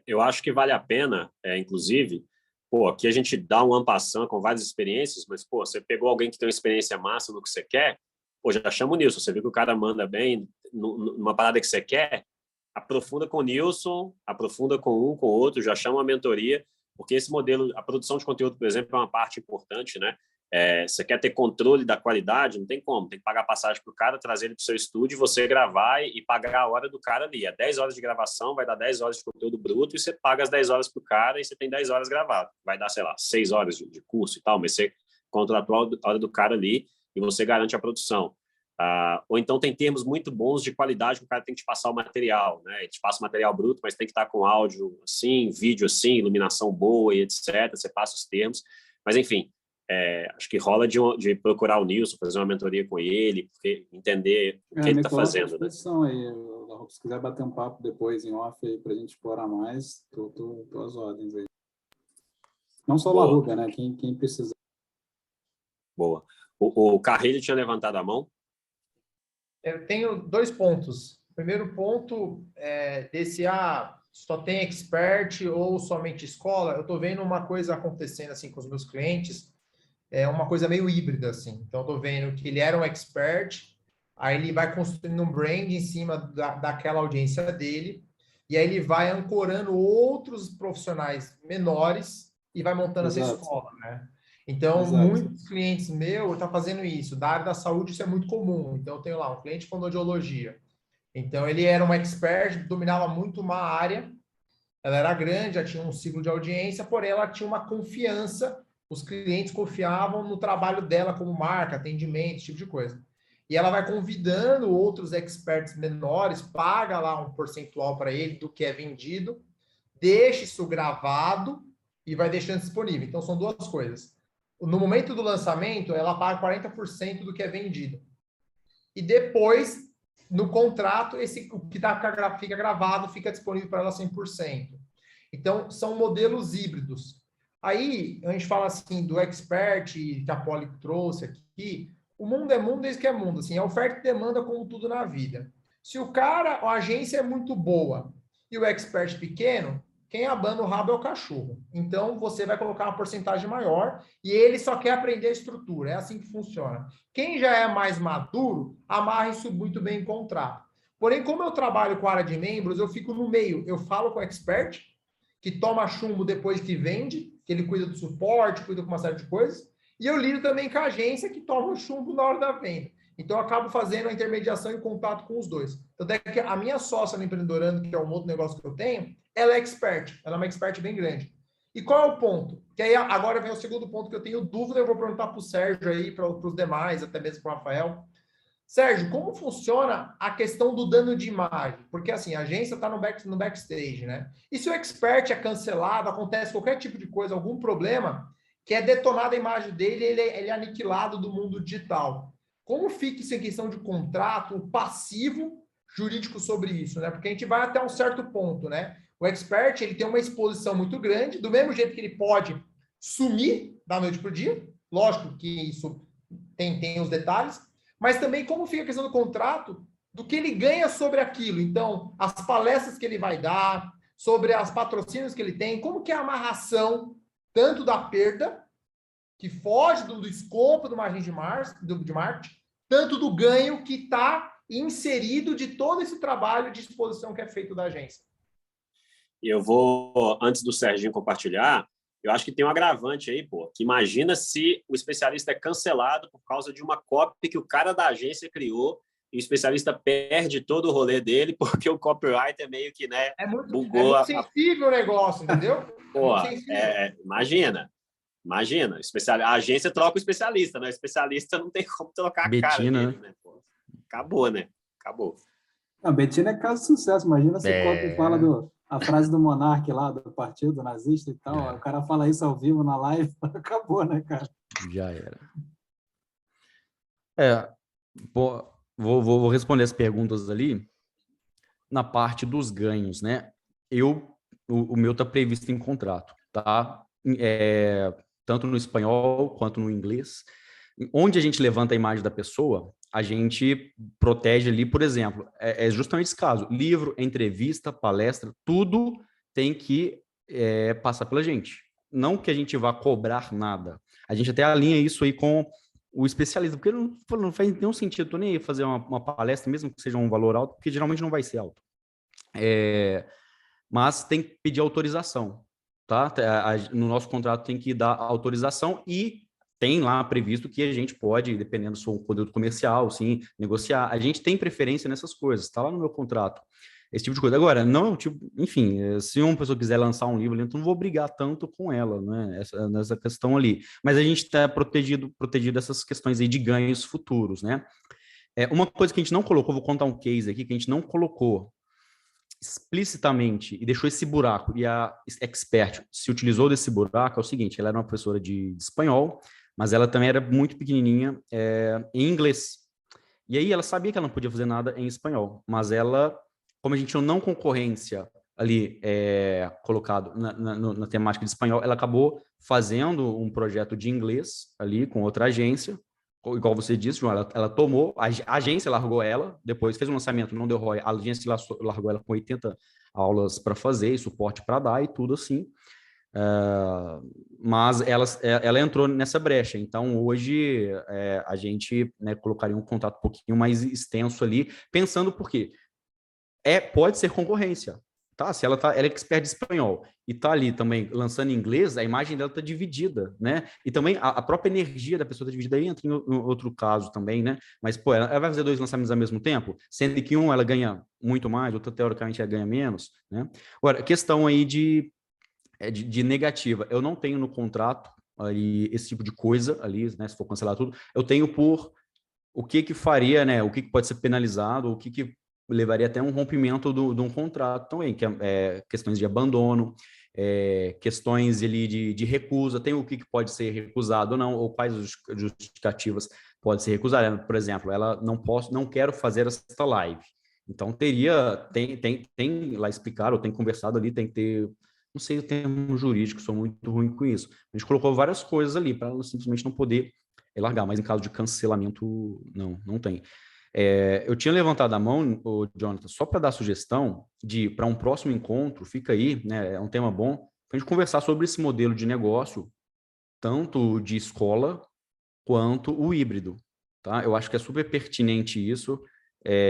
Eu acho que vale a pena, inclusive, aqui a gente dá um ampassão com várias experiências, mas, você pegou alguém que tem uma experiência massa no que você quer, já chama o Nilson, você viu que o cara manda bem numa parada que você quer, aprofunda com o Nilson, aprofunda com um, com o outro, já chama uma mentoria, porque esse modelo, a produção de conteúdo, por exemplo, é uma parte importante, né? Você quer ter controle da qualidade, não tem como, tem que pagar passagem para o cara, trazer ele para o seu estúdio, você gravar e pagar a hora do cara ali. 10 horas de gravação, vai dar 10 horas de conteúdo bruto e você paga as 10 horas para o cara e você tem 10 horas gravado. Vai dar, sei lá, 6 horas de curso e tal, mas você contratou a hora do cara ali e você garante a produção. Ou então tem termos muito bons de qualidade que o cara tem que te passar o material, né? Ele te passa o material bruto, mas tem que estar com áudio assim, vídeo assim, iluminação boa e etc. Você passa os termos, mas enfim, acho que rola de procurar o Nilson, fazer uma mentoria com ele, entender o que ele está fazendo, né?
Aí, se quiser bater um papo depois em off aí para a gente explorar mais, tô às ordens aí. Não só o Larruga, né? Quem precisa.
Boa. O Carrilho tinha levantado a mão.
Eu tenho 2 pontos. O primeiro ponto é desse só tem expert ou somente escola. Eu estou vendo uma coisa acontecendo assim com os meus clientes, uma coisa meio híbrida assim. Então, eu estou vendo que ele era um expert, aí ele vai construindo um brand em cima daquela audiência dele, e aí ele vai ancorando outros profissionais menores e vai montando essa escola, né? Então,
Exato.
muitos clientes meus estão fazendo isso. Da área da saúde, isso é muito comum. Então, eu tenho lá um cliente de fonoaudiologia. Então, ele era um expert, dominava muito uma área. Ela era grande, já tinha um ciclo de audiência, porém, ela tinha uma confiança. Os clientes confiavam no trabalho dela como marca, atendimento, esse tipo de coisa. E ela vai convidando outros experts menores, paga lá um percentual para ele do que é vendido, deixa isso gravado e vai deixando disponível. Então, são duas coisas. No momento do lançamento, ela paga 40% do que é vendido. E depois, no contrato, o que fica gravado fica disponível para ela 100%. Então, são modelos híbridos. Aí, a gente fala assim do expert que a Poli trouxe aqui. O mundo é mundo desde que é mundo. Assim, é oferta e demanda como tudo na vida. Se o cara, a agência é muito boa e o expert pequeno, quem abana o rabo é o cachorro. Então, você vai colocar uma porcentagem maior e ele só quer aprender a estrutura. É assim que funciona. Quem já é mais maduro, amarra isso muito bem em contrato. Porém, como eu trabalho com área de membros, eu fico no meio. Eu falo com o expert, que toma chumbo depois que vende, que ele cuida do suporte, cuida com uma série de coisas. E eu lido também com a agência, que toma o chumbo na hora da venda. Então, eu acabo fazendo a intermediação e contato com os dois. Então, é que a minha sócia no Empreendorando, que é um outro negócio que eu tenho, ela é expert. Ela é uma expert bem grande. E qual é o ponto? Que aí agora vem o segundo ponto que eu tenho dúvida, eu vou perguntar para o Sérgio aí, para os demais, até mesmo para o Rafael. Sérgio, como funciona a questão do dano de imagem? Porque, assim, a agência está no backstage, né? E se o expert é cancelado, acontece qualquer tipo de coisa, algum problema, que é detonada a imagem dele, ele é aniquilado do mundo digital. Como fica isso em questão de contrato, o passivo jurídico sobre isso, né? Porque a gente vai até um certo ponto, né? O expert, ele tem uma exposição muito grande, do mesmo jeito que ele pode sumir da noite para o dia, lógico que isso tem os detalhes, mas também como fica a questão do contrato, do que ele ganha sobre aquilo. Então, as palestras que ele vai dar, sobre as patrocínios que ele tem, como que é a amarração tanto da perda, que foge do escopo de uma agência de marketing, tanto do ganho que está inserido de todo esse trabalho de exposição que é feito da agência.
Eu vou, antes do Serginho compartilhar, eu acho que tem um agravante aí, pô, que imagina se o especialista é cancelado por causa de uma copy que o cara da agência criou e o especialista perde todo o rolê dele porque o copywriter meio que, né, bugou.
É muito sensível o negócio, entendeu?
Pô, imagina, a agência troca o especialista, né? O especialista não tem como trocar a cara dele, né? Pô, acabou, né? Acabou.
A Betina é caso de sucesso. Imagina se o copy fala a frase do monarca lá, do partido nazista e tal. O cara fala isso ao vivo na live, acabou, né, cara?
Já era. Vou responder as perguntas ali na parte dos ganhos, né? O meu está previsto em contrato, tá? Tanto no espanhol quanto no inglês. Onde a gente levanta a imagem da pessoa, a gente protege ali, por exemplo, é justamente esse caso. Livro, entrevista, palestra, tudo tem que passar pela gente. Não que a gente vá cobrar nada. A gente até alinha isso aí com o especialista, porque não faz nenhum sentido tu nem fazer uma palestra, mesmo que seja um valor alto, porque geralmente não vai ser alto. Mas tem que pedir autorização, tá? No nosso contrato tem que dar autorização e tem lá previsto que a gente pode, dependendo do seu produto comercial, sim, negociar. A gente tem preferência nessas coisas, está lá no meu contrato. Esse tipo de coisa. Agora, não é o tipo... Enfim, se uma pessoa quiser lançar um livro, então não vou brigar tanto com ela, né? Nessa questão ali. Mas a gente está protegido dessas questões aí de ganhos futuros, né? Uma coisa que a gente não colocou, vou contar um case aqui, que a gente não colocou explicitamente e deixou esse buraco, e a expert se utilizou desse buraco, é o seguinte: ela era uma professora de espanhol, mas ela também era muito pequenininha em inglês. E aí ela sabia que ela não podia fazer nada em espanhol, mas ela, como a gente tinha não concorrência ali colocado na temática de espanhol, ela acabou fazendo um projeto de inglês ali com outra agência, igual você disse, João, ela tomou, a agência largou ela, depois fez um lançamento, não deu ROI, a agência largou ela com 80 aulas para fazer e suporte para dar e tudo assim. Mas ela entrou nessa brecha. Então, hoje, a gente, né, colocaria um contato um pouquinho mais extenso ali, pensando por quê? Pode ser concorrência. tá? Se ela é expert de espanhol e tá ali também lançando em inglês, a imagem dela tá dividida, né? E também a própria energia da pessoa tá dividida, aí entra em outro caso também, né? Mas, pô, ela vai fazer 2 lançamentos ao mesmo tempo, sendo que um ela ganha muito mais, outra teoricamente ela ganha menos, né? Agora, questão aí de negativa, eu não tenho no contrato ali esse tipo de coisa ali, né? Se for cancelar tudo, eu tenho por o que faria, né? O que pode ser penalizado, o que levaria até um rompimento de um contrato também, que é questões de abandono, questões ali de recusa, tem o que pode ser recusado ou não, ou quais justificativas pode ser recusado. Por exemplo, ela não quero fazer essa live. Então tem lá explicar, ou tem conversado ali, tem que ter, não sei o termo jurídico, sou muito ruim com isso. A gente colocou várias coisas ali para ela simplesmente não poder largar, mas em caso de cancelamento, não tem. Eu tinha levantado a mão, Jonathan, só para dar sugestão de, para um próximo encontro, fica aí, né, é um tema bom, para a gente conversar sobre esse modelo de negócio, tanto de escola quanto o híbrido, tá? Eu acho que é super pertinente isso,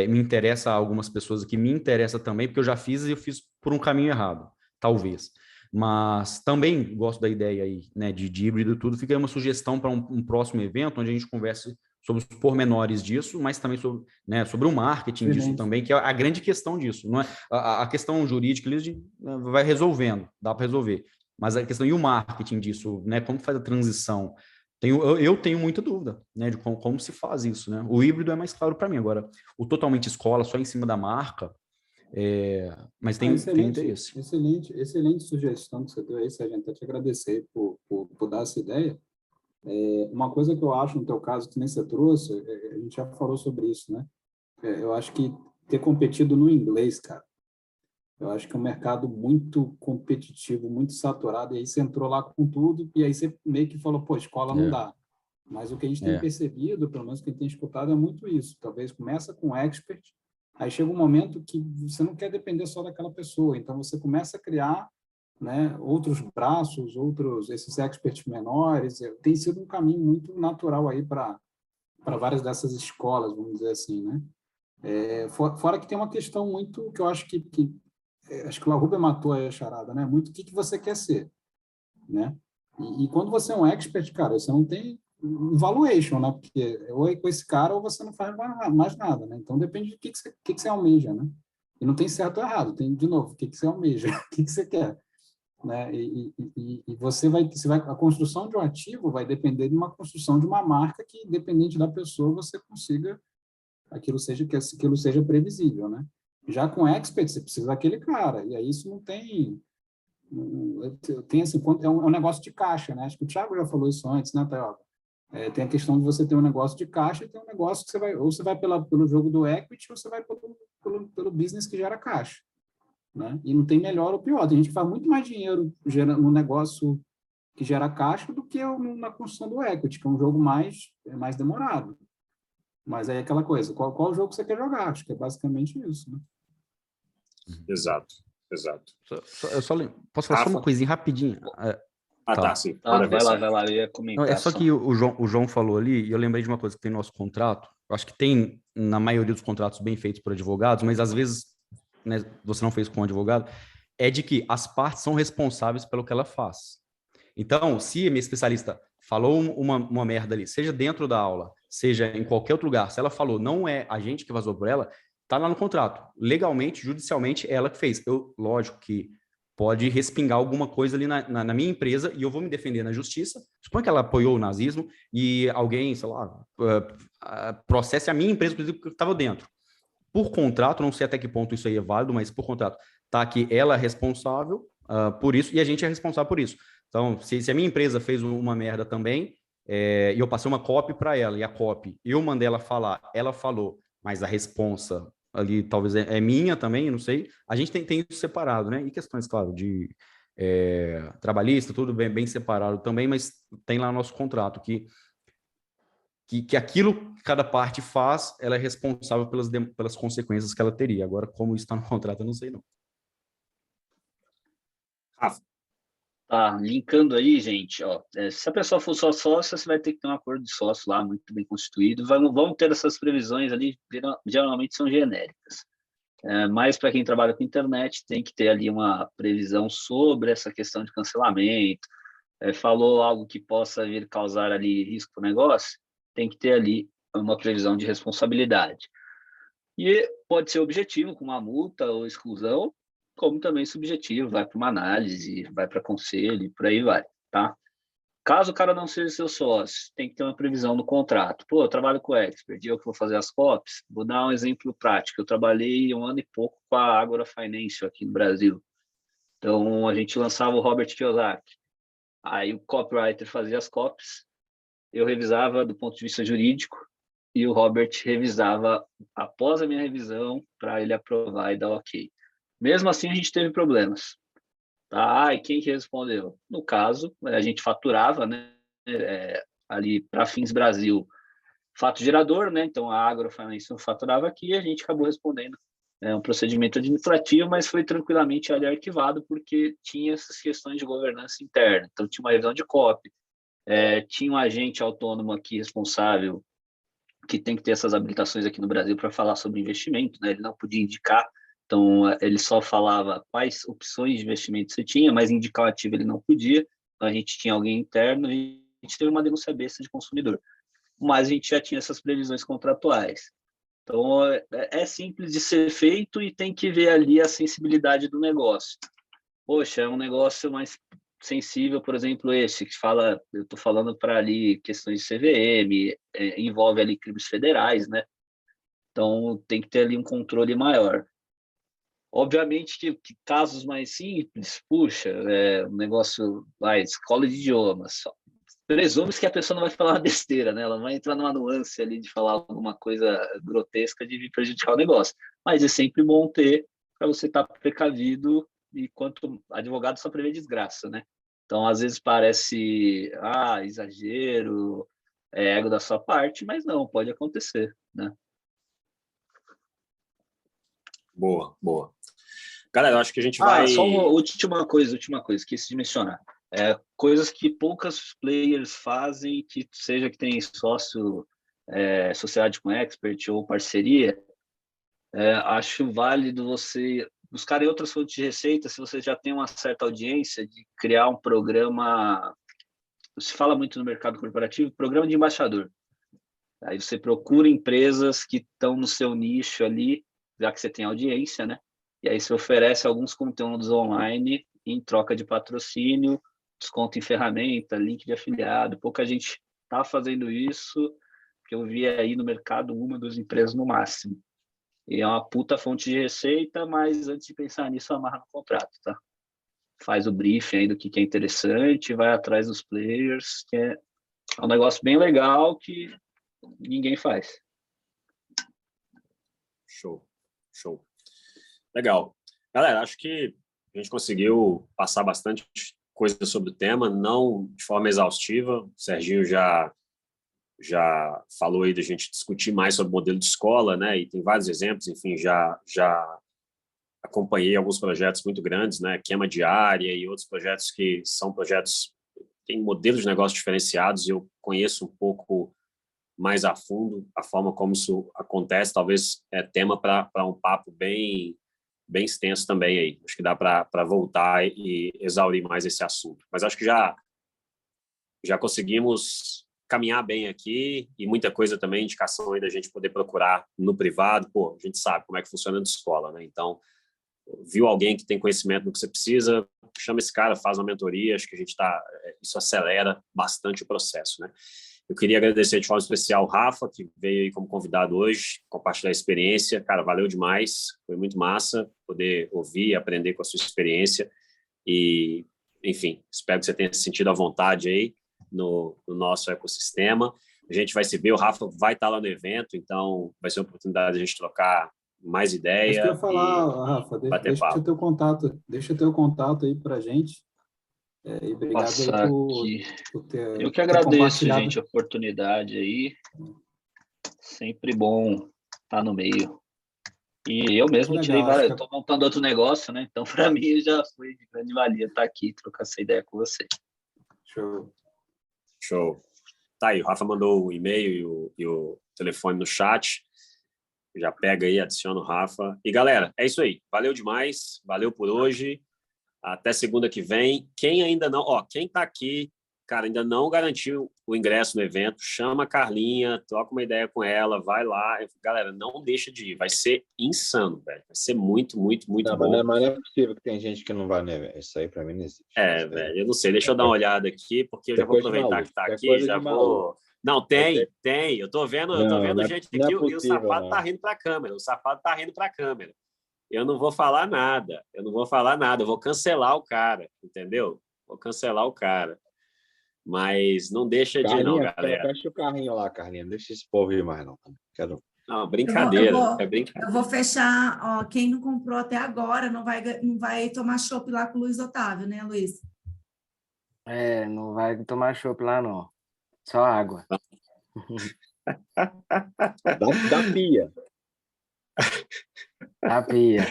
me interessa a algumas pessoas aqui, me interessa também, porque eu já fiz e eu fiz por um caminho errado, talvez. Mas também gosto da ideia aí, né, de híbrido e tudo. Fica aí uma sugestão para um próximo evento, onde a gente converse sobre os pormenores disso, mas também sobre, né, sobre o marketing disso também, que é a grande questão disso. Não é? A questão jurídica vai resolvendo, dá para resolver. Mas a questão e o marketing disso, né, como faz a transição? Eu tenho muita dúvida, né, de como se faz isso, né? O híbrido é mais claro para mim. Agora, o totalmente escola, só em cima da marca, mas tem interesse.
Excelente sugestão que você deu aí, Sérgio. Até te agradecer por dar essa ideia. Uma coisa que eu acho, no teu caso, que nem você trouxe, a gente já falou sobre isso, né? Eu acho que ter competido no inglês, cara, eu acho que é um mercado muito competitivo, muito saturado, e aí você entrou lá com tudo, e aí você meio que falou, pô, escola não dá. Mas o que a gente tem percebido, pelo menos que a gente tem escutado, é muito isso. Talvez começa com expert, aí chega um momento que você não quer depender só daquela pessoa, então você começa a criar, né, outros braços, esses experts menores. Tem sido um caminho muito natural aí para várias dessas escolas, vamos dizer assim, né? Fora que tem uma questão muito que eu acho que acho que o Laruba matou aí a charada, né? Muito o que você quer ser, né? E quando você é um expert, cara, você não tem valuation, né? Porque ou é com esse cara ou você não faz mais nada, né? Então depende do que você almeja, né? E não tem certo ou errado, tem, de novo, o que você almeja, o que você quer, né? E você vai, a construção de um ativo vai depender de uma construção de uma marca que, independente da pessoa, você consiga que aquilo seja previsível, né? Já com expert, você precisa daquele cara, e aí isso não tem... Tem assim, é um negócio de caixa, né? Acho que o Thiago já falou isso antes, né, Taioba? Tem a questão de você ter um negócio de caixa e tem um negócio que você vai pelo jogo do equity ou você vai pelo business que gera caixa, né? E não tem melhor ou pior. Tem gente que faz muito mais dinheiro no negócio que gera caixa do que na construção do equity, que é um jogo mais demorado. Mas aí é aquela coisa, qual jogo você quer jogar? Acho que é basicamente isso, né?
Exato.
Posso falar só uma coisinha rapidinho?
Tá, sim.
Vai lá, eu ia comentar.
É só que o João falou ali, e eu lembrei de uma coisa que tem no nosso contrato, eu acho que tem na maioria dos contratos bem feitos por advogados, mas às vezes, né, você não fez com um advogado, é de que as partes são responsáveis pelo que ela faz. Então, se a minha especialista falou uma merda ali, seja dentro da aula, seja em qualquer outro lugar, se ela falou, não é a gente que vazou por ela, tá lá no contrato. Legalmente, judicialmente, é ela que fez. Lógico que pode respingar alguma coisa ali na minha empresa e eu vou me defender na justiça. Suponha que ela apoiou o nazismo e alguém, sei lá, processe a minha empresa, inclusive, que estava dentro. Por contrato, não sei até que ponto isso aí é válido, mas por contrato, tá que ela é responsável por isso e a gente é responsável por isso. Então, se a minha empresa fez uma merda também, e eu passei uma copy para ela, e a copy, eu mandei ela falar, ela falou, mas a responsa ali talvez é minha também, não sei. A gente tem isso separado, né? E questões, claro, de trabalhista, tudo bem separado também, mas tem lá no nosso contrato que aquilo que cada parte faz, ela é responsável pelas consequências que ela teria. Agora, como isso está no contrato, eu não sei não.
Rafa.
Tá, linkando aí, gente, ó, se a pessoa for só sócia, você vai ter que ter um acordo de sócio lá, muito bem constituído. Vamos ter essas previsões ali, geralmente são genéricas. Mas para quem trabalha com internet, tem que ter ali uma previsão sobre essa questão de cancelamento. Falou algo que possa vir causar ali risco para o negócio, tem que ter ali uma previsão de responsabilidade. E pode ser objetivo, com uma multa ou exclusão, como também subjetivo, vai para uma análise, vai para conselho, e por aí vai, tá? Caso o cara não seja seu sócio, tem que ter uma previsão no contrato. Pô, eu trabalho com o Expert, eu que vou fazer as copies. Vou dar um exemplo prático. Eu trabalhei 1 ano e pouco com a Agora Financial aqui no Brasil. Então, a gente lançava o Robert Kiyosaki. Aí o copywriter fazia as copies, eu revisava do ponto de vista jurídico, e o Robert revisava após a minha revisão para ele aprovar e dar ok. Mesmo assim, a gente teve problemas. Tá? E quem que respondeu? No caso, a gente faturava, né? Ali para fins Brasil, fato gerador, né? Então a Agrofinance faturava aqui e a gente acabou respondendo um procedimento administrativo, mas foi tranquilamente ali arquivado porque tinha essas questões de governança interna. Então tinha uma revisão de copy, tinha um agente autônomo aqui responsável que tem que ter essas habilitações aqui no Brasil para falar sobre investimento, né? Ele não podia indicar. Então, ele só falava quais opções de investimento você tinha, mas indicar o ativo ele não podia. Então, a gente tinha alguém interno e a gente teve uma denúncia besta de consumidor. Mas a gente já tinha essas previsões contratuais. Então, é simples de ser feito e tem que ver ali a sensibilidade do negócio. Poxa, é um negócio mais sensível, por exemplo, esse que fala, eu estou falando para ali questões de CVM, envolve ali crimes federais, né? Então, tem que ter ali um controle maior. Obviamente que casos mais simples, puxa, um negócio, escola de idiomas, presume-se que a pessoa não vai falar uma besteira, né? Ela vai entrar numa nuance ali de falar alguma coisa grotesca de vir prejudicar o negócio. Mas é sempre bom ter para você estar precavido, e quanto advogado só prevê desgraça, né? Então, às vezes parece, exagero, ego da sua parte, mas não, pode acontecer, né?
Boa, boa. Galera, eu acho que a gente vai...
Só uma última coisa, esqueci de mencionar. Coisas que poucas players fazem, que seja que tem sócio, sociedade com expert ou parceria, acho válido você buscar em outras fontes de receita, se você já tem uma certa audiência, de criar um programa, se fala muito no mercado corporativo, programa de embaixador. Aí você procura empresas que estão no seu nicho ali, já que você tem audiência, né? E aí você oferece alguns conteúdos online em troca de patrocínio, desconto em ferramenta, link de afiliado. Pouca gente está fazendo isso, que eu vi aí no mercado 2 empresas no máximo. E é uma puta fonte de receita, mas antes de pensar nisso, amarra no contrato, tá? Faz o briefing aí do que é interessante, vai atrás dos players, que é um negócio bem legal que ninguém faz.
Show. Legal. Galera, acho que a gente conseguiu passar bastante coisa sobre o tema, não de forma exaustiva. O Serginho já falou aí da gente discutir mais sobre o modelo de escola, né? E tem vários exemplos, enfim, já acompanhei alguns projetos muito grandes, né? Queima diária e outros projetos que são projetos tem modelos de negócio diferenciados, e eu conheço um pouco mais a fundo a forma como isso acontece. Talvez tema para um papo bem extenso também aí. Acho que dá para voltar e exaurir mais esse assunto. Mas acho que já conseguimos caminhar bem aqui, e muita coisa também, indicação aí da gente poder procurar no privado. Pô, a gente sabe como é que funciona de escola, né? Então, viu alguém que tem conhecimento do que você precisa, chama esse cara, faz uma mentoria. Acho que isso acelera bastante o processo, né? Eu queria agradecer de forma especial o Rafa, que veio aí como convidado hoje, compartilhar a experiência. Cara, valeu demais, foi muito massa poder ouvir e aprender com a sua experiência. E, enfim, espero que você tenha se sentido à vontade aí no nosso ecossistema. A gente vai se ver, o Rafa vai estar lá no evento, então vai ser uma oportunidade de a gente trocar mais ideia.
Acho que eu ia falar, Rafa, deixa teu contato aí para a gente. E obrigado aí por ter
Eu que agradeço, gente, a oportunidade aí. Sempre bom estar no meio. E eu mesmo tirei várias... Estou montando outro negócio, né? Então, para mim, já foi de grande valia estar aqui, trocar essa ideia com você.
Show. Tá aí, o Rafa mandou o e-mail e o telefone no chat. Já pega aí, adiciona o Rafa. E, galera, é isso aí. Valeu demais. Valeu por hoje. Até segunda que vem. Quem ainda não... quem está aqui, cara, ainda não garantiu o ingresso no evento, chama a Carlinha, troca uma ideia com ela, vai lá. Galera, não deixa de ir. Vai ser insano, velho. Vai ser muito, muito, muito bom.
Mas não é possível que tem gente que não vai, né? Isso aí para mim não existe.
Velho, eu não sei. Deixa eu dar uma olhada aqui, porque eu já vou aproveitar que está aqui, já vou... Não, tem. Eu tô vendo gente aqui e o safado tá rindo para a câmera. O safado tá rindo para a câmera. Eu não vou falar nada. Eu vou cancelar o cara, entendeu? Vou cancelar o cara. Mas não deixa de ir, não, galera.
Fecha o carrinho lá, Carlinha. Não deixa esse povo ir mais, não.
Não, brincadeira. É brincadeira.
Eu vou fechar, quem não comprou até agora não vai tomar chopp lá com o Luiz Otávio, né, Luiz?
Não vai tomar chopp lá, não. Só água.
Da pia.
Da pia.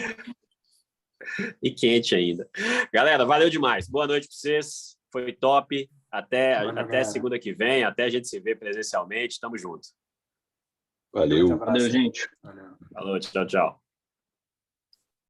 E quente ainda. Galera, valeu demais. Boa noite para vocês. Foi top. Até segunda que vem. Até a gente se ver presencialmente. Tamo junto.
Valeu.
Valeu, gente.
Falou, tchau, tchau.